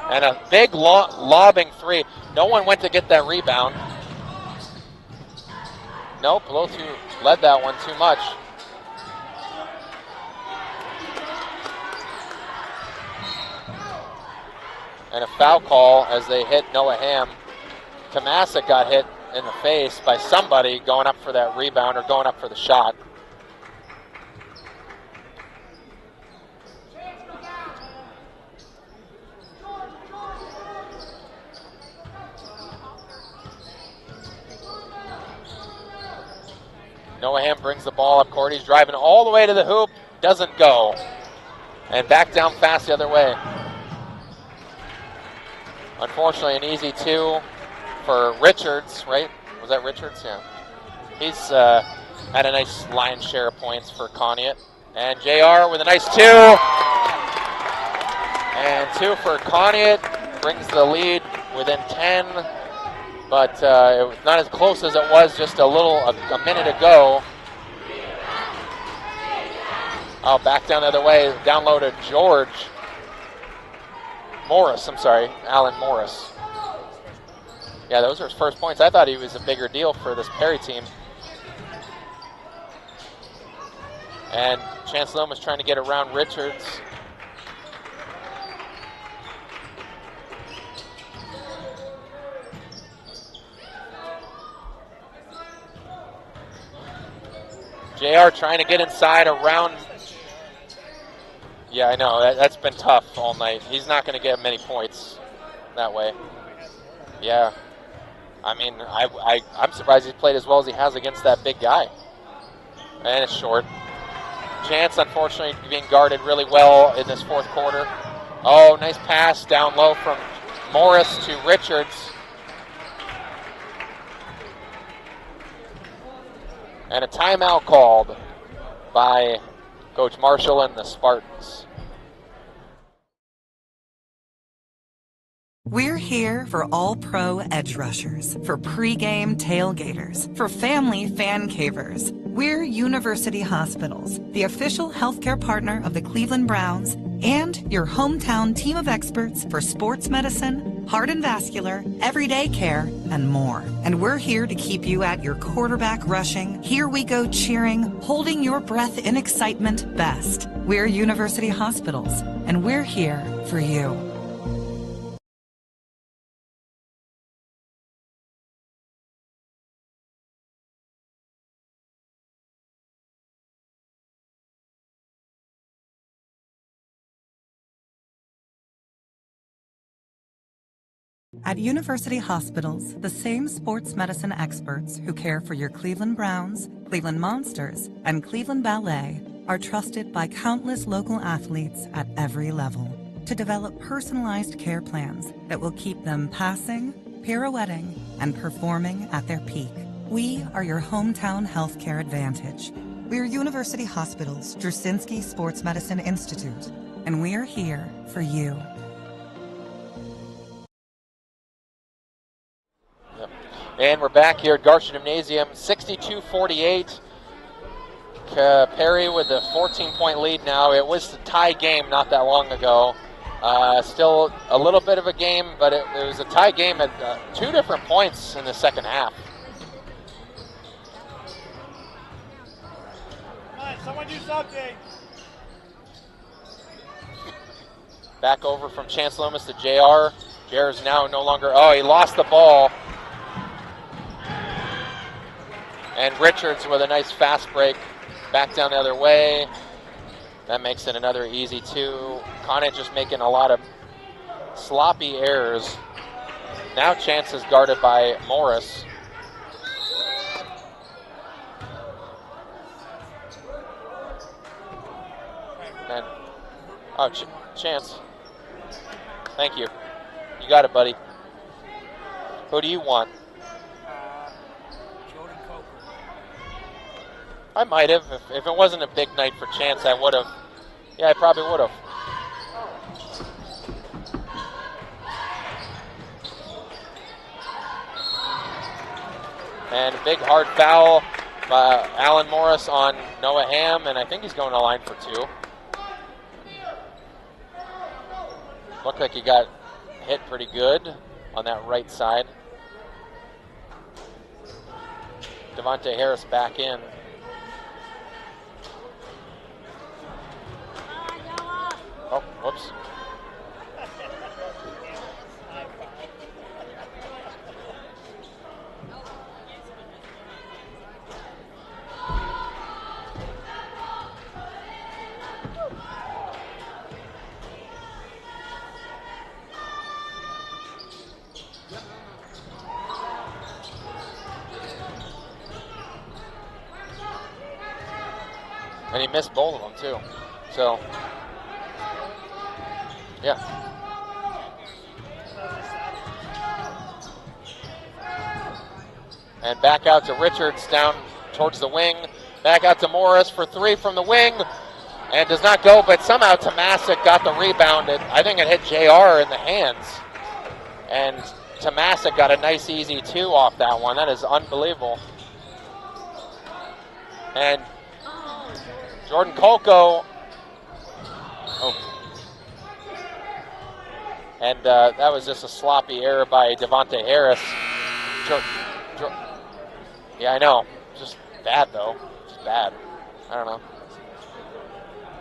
And a big lobbing 3. No one went to get that rebound. Nope, a little too, led that one too much. And a foul call as they hit Noah Ham. Tomasic got hit in the face by somebody going up for that rebound or going up for the shot. Noah Ham brings the ball up court. He's driving all the way to the hoop. Doesn't go. And back down fast the other way. Unfortunately, an easy 2 for Richards, right? Was that Richards? Yeah. He's had a nice lion's share of points for Conneaut. And JR with a nice 2. And 2 for Conneaut. Brings the lead within 10. But it was not as close as it was just a minute ago. Oh, back down the other way. Down low to Alan Morris. Yeah, those are his first points. I thought he was a bigger deal for this Perry team. And Chance Loomis trying to get around Richards. JR trying to get inside around. Yeah, I know. That's been tough all night. He's not going to get many points that way. Yeah. I mean, I'm surprised he's played as well as he has against that big guy. And it's short. Chance, unfortunately, being guarded really well in this 4th quarter. Oh, nice pass down low from Morris to Richards. And a timeout called by Coach Marshall and the Spartans. We're here for all pro edge rushers, for pregame tailgaters, for family fan cavers. We're University Hospitals, the official healthcare partner of the Cleveland Browns, and your hometown team of experts for sports medicine, heart and vascular, everyday care, and more. And we're here to keep you at your quarterback rushing, here we go cheering, holding your breath in excitement best. We're University Hospitals, and we're here for you. At University Hospitals, the same sports medicine experts who care for your Cleveland Browns, Cleveland Monsters, and Cleveland Ballet are trusted by countless local athletes at every level to develop personalized care plans that will keep them passing, pirouetting, and performing at their peak. We are your hometown healthcare advantage. We're University Hospitals Druscinski Sports Medicine Institute, and we're here for you. And we're back here at Garcia Gymnasium, 62-48. Perry with a 14-point lead now. It was a tie game not that long ago. Still a little bit of a game, but it was a tie game at 2 different points in the second half. Come on, someone do something. Back over from Chance Loomis to JR. JR is now no longer, he lost the ball. And Richards with a nice fast break back down the other way. That makes it another easy 2. Conneaut just making a lot of sloppy errors. Now Chance is guarded by Morris. And, Chance. Thank you. You got it, buddy. Who do you want? I might have. If it wasn't a big night for Chance, I would have. Yeah, I probably would have. And a big hard foul by Alan Morris on Noah Ham, and I think he's going to line for 2. Looked like he got hit pretty good on that right side. Devontae Harris back in. Oh, whoops. And he missed both of them, too. So, yeah. And back out to Richards down towards the wing. Back out to Morris for 3 from the wing. And does not go, but somehow Tomasic got the rebound. I think it hit JR in the hands. And Tomasic got a nice easy 2 off that one. That is unbelievable. And Jordan Kolko. And that was just a sloppy error by Devontae Harris. Yeah, I know. Just bad, though. Just bad. I don't know.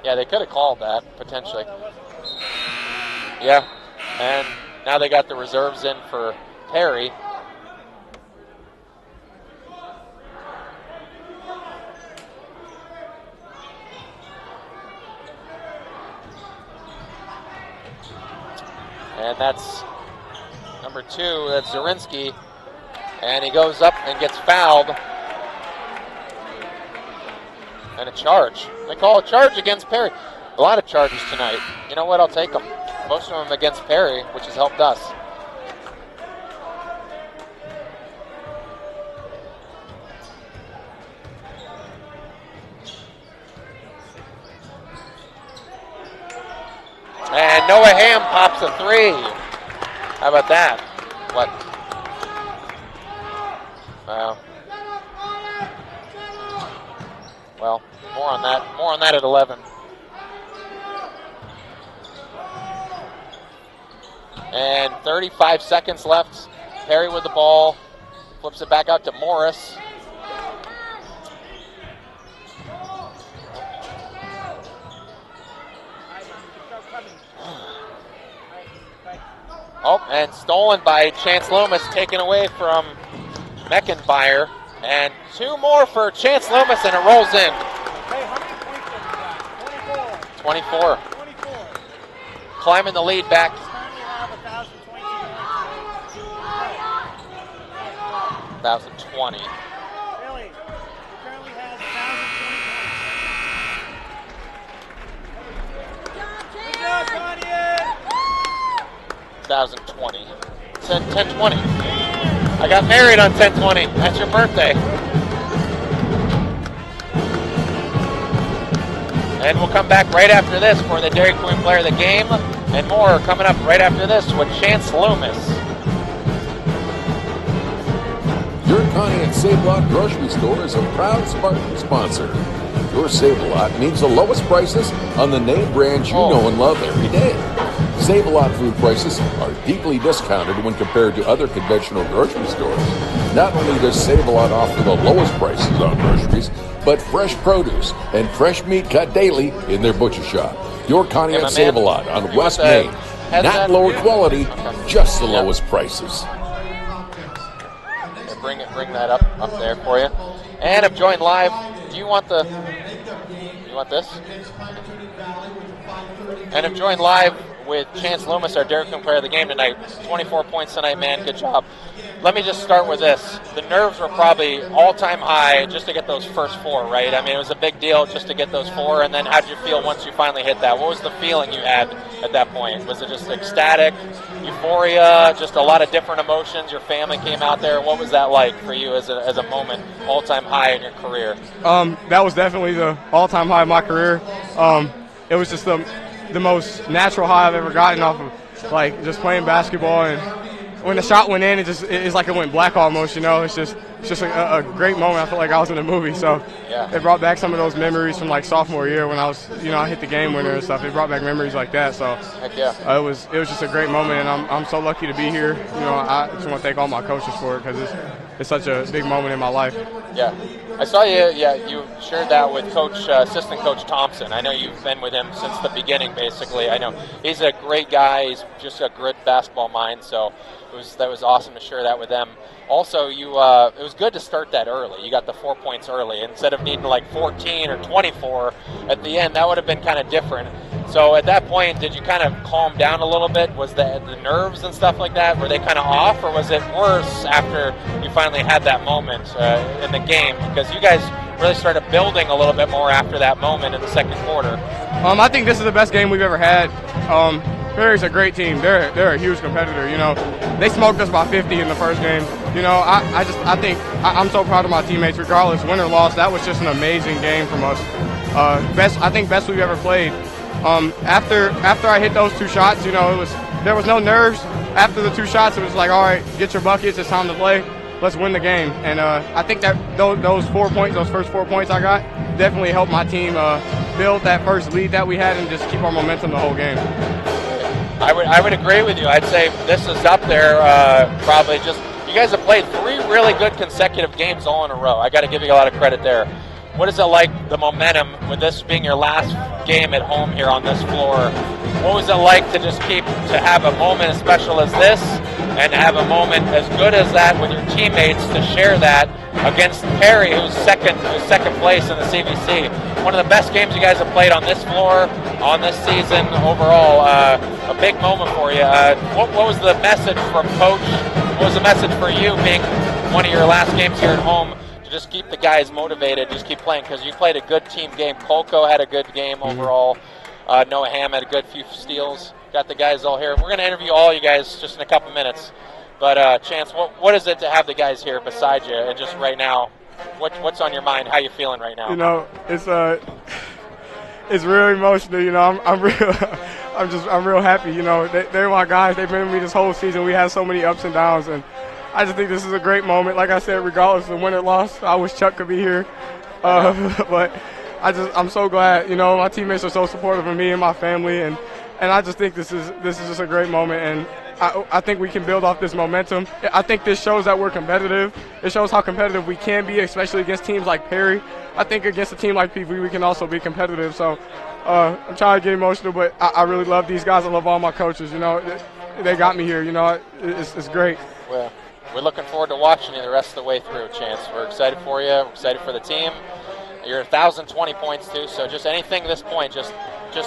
Yeah, they could have called that, potentially. Yeah. And now they got the reserves in for Perry. And that's number 2, that's Zorinsky. And he goes up and gets fouled. And a charge. They call a charge against Perry. A lot of charges tonight. You know what? I'll take them. Most of them against Perry, which has helped us. And Noah Ham pops a 3. How about that? What? Well, more on that. More on that at 11. And 35 seconds left. Perry with the ball. Flips it back out to Morris. Oh, and stolen by Chance Loomis, taken away from Meckenbauer. And 2 more for Chance Loomis, and it rolls in. Hey, how many points have you got? 24. Climbing the lead back. Currently have 1,022 1,020. Billy, he currently has 1,020 points. Good job, Conneaut! 1,020. 1020. I got married on 1020. That's your birthday. And we'll come back right after this for the Dairy Queen Player of the Game and more coming up right after this with Chance Loomis. Your Conneaut Save-A-Lot grocery store is a proud Spartan sponsor. Your Save-A-Lot means the lowest prices on the name brands you know and love every day. Save-A-Lot food prices are deeply discounted when compared to other conventional grocery stores. Not only does Save-A-Lot offer the lowest prices on groceries, but fresh produce and fresh meat cut daily in their butcher shop. Your Conneaut Save-A-Lot on West Main. Not lower quality, just the lowest prices. Bring that up there for you. And I'm joined live. Do you want this? And I'm joined live with Chance Loomis, our Dairy Queen Player of the Game tonight. 24 points tonight, man. Good job. Let me just start with this. The nerves were probably all-time high just to get those first 4, right? I mean, it was a big deal just to get those 4, and then how did you feel once you finally hit that? What was the feeling you had at that point? Was it just ecstatic, euphoria, just a lot of different emotions? Your family came out there. What was that like for you as a moment, all-time high in your career? That was definitely the all-time high of my career. It was just the most natural high I've ever gotten off of, like, just playing basketball. And when the shot went in, it's like it went black almost, you know. It's just a great moment. I felt like I was in a movie. So it brought back some of those memories from, like, sophomore year when I was, I hit the game winner and stuff. It brought back memories like that. So heck yeah. It was just a great moment, and I'm so lucky to be here. I just want to thank all my coaches for it because it's such a big moment in my life. Yeah. I saw you. Yeah, you shared that with assistant coach Thompson. I know you've been with him since the beginning, basically. I know he's a great guy. He's just a good basketball mind. So that was awesome to share that with them. Also, it was good to start that early. You got the 4 points early instead of needing like 14 or 24 at the end. That would have been kind of different. So at that point, did you kind of calm down a little bit? Was the nerves and stuff like that, were they kind of off, or was it worse after you finally had that moment in the game? Because you guys really started building a little bit more after that moment in the second quarter. I think this is the best game we've ever had. Perry's a great team. They're a huge competitor. They smoked us by 50 in the first game. I think I'm so proud of my teammates, regardless win or loss. That was just an amazing game from us. Best we've ever played. After I hit those 2 shots, there was no nerves. After the 2 shots, it was like, all right, get your buckets. It's time to play. Let's win the game. And I think that those 4 points, those first 4 points I got, definitely helped my team build that first lead that we had and just keep our momentum the whole game. I would agree with you. I'd say this is up there. Probably just you guys have played 3 really good consecutive games all in a row. I got to give you a lot of credit there. What is it like, the momentum, with this being your last game at home here on this floor? What was it like to have a moment as special as this and have a moment as good as that with your teammates to share that against Perry, who's second place in the CVC? One of the best games you guys have played on this floor, on this season overall. A big moment for you. What was the message from Coach? What was the message for you being one of your last games here at home? To just keep the guys motivated, just keep playing, because you played a good team game. Colco had a good game overall. Noah Hamm had a good few steals. Got the guys all here. We're going to interview all you guys just in a couple minutes. But Chance, what is it to have the guys here beside you? And just right now, what's on your mind? How you feeling right now? It's really emotional. I'm real. I'm real happy. You know, they're my guys. They've been with me this whole season. We had so many ups and downs, and I just think this is a great moment. Like I said, regardless of win or loss, I wish Chuck could be here, but I'm so glad. You know, my teammates are so supportive of me and my family, and I just think this is just a great moment, and I think we can build off this momentum. I think this shows that we're competitive. It shows how competitive we can be, especially against teams like Perry. I think against a team like PV, we can also be competitive. So I'm trying to get emotional, but I really love these guys. I love all my coaches. You know, they got me here. You know, it's great. Well, we're looking forward to watching you the rest of the way through, Chance. We're excited for you. We're excited for the team. You're 1,020 points too, so just anything at this point, just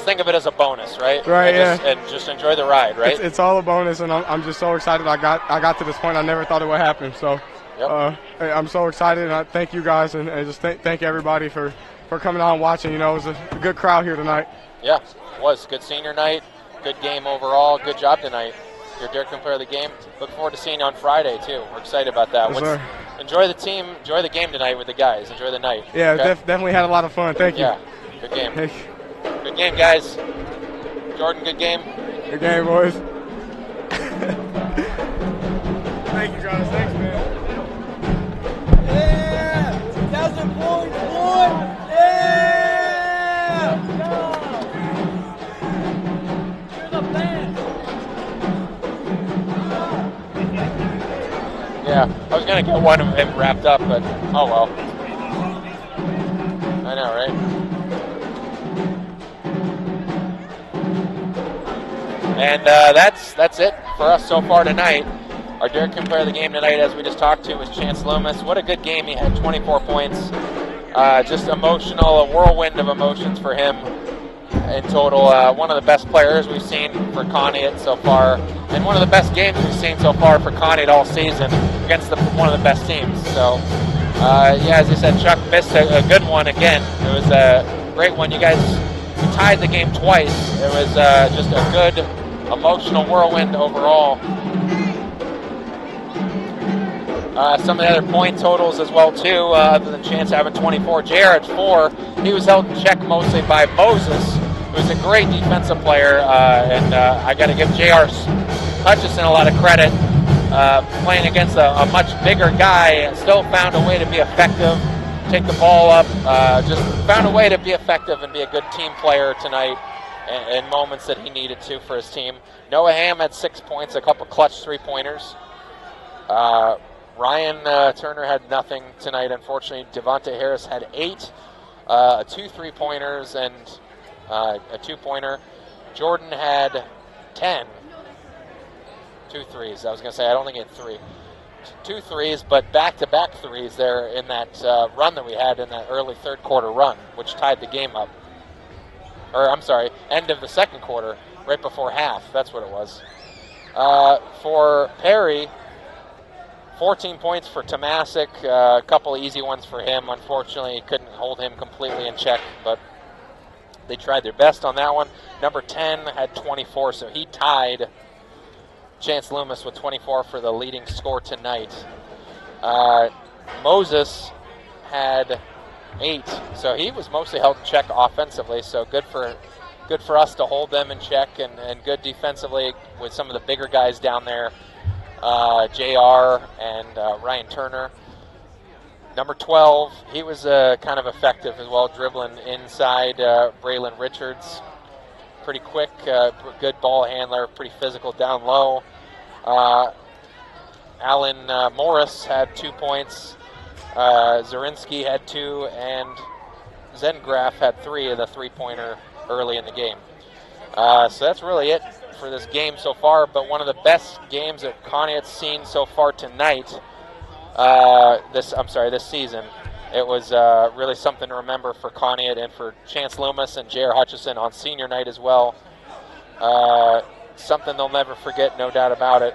think of it as a bonus, right? Right, and just enjoy the ride, right? It's all a bonus, and I'm just so excited. I got to this point. I never thought it would happen. So I'm so excited, and I thank you guys, and just thank everybody for coming out and watching. You know, it was a good crowd here tonight. Yeah, it was. Good senior night, good game overall. Good job tonight. You're Dirkman Player of the Game. Look forward to seeing you on Friday, too. We're excited about that. Yes, enjoy the team, enjoy the game tonight with the guys. Enjoy the night. Yeah, okay? Definitely had a lot of fun. Thank you. Yeah, good game. Good game, guys. Jordan, good game. Good game, boys. Thank you, guys. Thanks, man. Yeah! 2,000 points, boy! Yeah! You're the best! Yeah, I was going to get one of them wrapped up, but oh well. I know, right? And that's it for us so far tonight. Our Dirkman Player of the Game tonight, as we just talked to, was Chance Loomis. What a good game. He had 24 points. Just emotional, a whirlwind of emotions for him in total. One of the best players we've seen for Conneaut so far, and one of the best games we've seen so far for Conneaut all season against one of the best teams. So, as I said, Chuck missed a good one again. It was a great one. You guys tied the game twice. It was just a good emotional whirlwind overall. Some of the other point totals as well, too, other than Chance having 24. JR at 4. He was held in check mostly by Moses, who's a great defensive player, and I got to give JR Hutchison a lot of credit. Playing against a much bigger guy, still found a way to be effective, take the ball up, just found a way to be effective and be a good team player tonight in moments that he needed to for his team. Noah Ham had 6 points, a couple clutch three-pointers. Ryan Turner had nothing tonight, unfortunately. Devontae Harris had 8, 2 three-pointers and a 2-pointer. Jordan had 10. 2 threes. I was going to say, I don't think he had 3. 2 threes, but back-to-back threes there in that run that we had in that early third quarter run, which tied the game up. Or, I'm sorry, end of the second quarter, right before half. That's what it was. For Perry, 14 points for Tomasic, a couple of easy ones for him. Unfortunately, he couldn't hold him completely in check, but they tried their best on that one. Number 10 had 24, so he tied Chance Loomis with 24 for the leading score tonight. Moses had 8, so he was mostly held in check offensively, so good for us to hold them in check, and good defensively with some of the bigger guys down there. JR and Ryan Turner. Number 12, he was kind of effective as well, dribbling inside Braylon Richards. Pretty quick, good ball handler, pretty physical down low. Alan Morris had 2 points. Zarinsky had 2, and Zengraf had 3 of the three-pointer early in the game. So that's really it for this game so far, but one of the best games that Conneaut's seen so far tonight, this season. It was really something to remember for Conneaut and for Chance Loomis and J.R. Hutchison on senior night as well. Something they'll never forget, no doubt about it.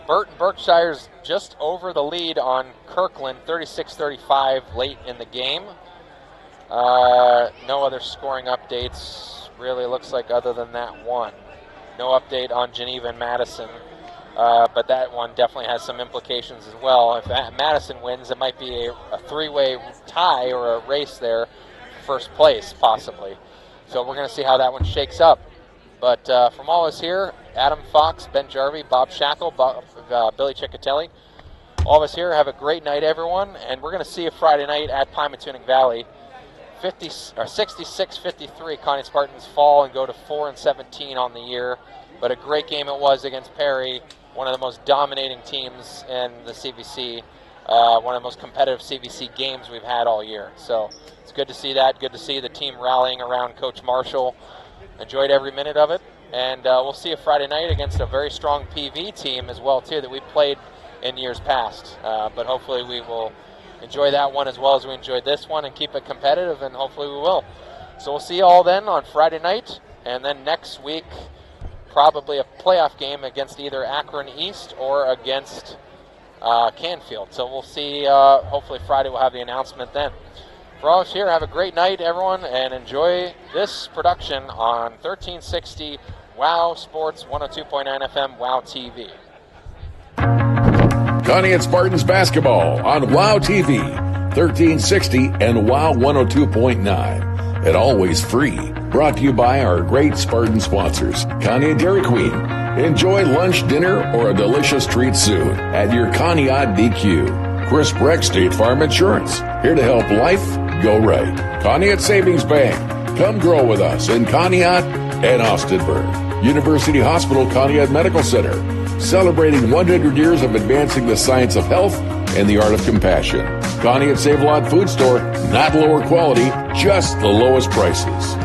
Burton Berkshire's just over the lead on Kirkland, 36-35 late in the game. No other scoring updates, really looks like, other than that one. No update on Geneva and Madison, but that one definitely has some implications as well. If Madison wins, it might be a three-way tie or a race there, first place possibly. So we're going to see how that one shakes up. But from all of us here, Adam Fox, Ben Jarvie, Bob Shackle, Billy Ciccatelli, all of us here, have a great night, everyone. And we're going to see you Friday night at Pymatuning Valley. 66-53, Conneaut Spartans fall and go to 4-17 on the year. But a great game it was against Perry, one of the most dominating teams in the CVC, one of the most competitive CVC games we've had all year. So it's good to see that. Good to see the team rallying around Coach Marshall. Enjoyed every minute of it. And we'll see you Friday night against a very strong PV team as well, too, that we played in years past. But hopefully we will enjoy that one as well as we enjoyed this one and keep it competitive, and hopefully we will. So we'll see you all then on Friday night, and then next week probably a playoff game against either Akron East or against Canfield. So we'll see. Hopefully Friday we'll have the announcement then. For all of us here, have a great night, everyone, and enjoy this production on 1360 WOW Sports 102.9 FM WOW TV. Conneaut Spartans basketball on WOW TV, 1360 and WOW 102.9. And always free. Brought to you by our great Spartan sponsors, Conneaut Dairy Queen. Enjoy lunch, dinner, or a delicious treat soon at your Conneaut DQ. Chris Breck, State Farm Insurance. Here to help life go right. Conneaut Savings Bank. Come grow with us in Conneaut and Austinburg. University Hospital Conneaut Medical Center. Celebrating 100 years of advancing the science of health and the art of compassion. Conneaut Save-A-Lot Food Store, not lower quality, just the lowest prices.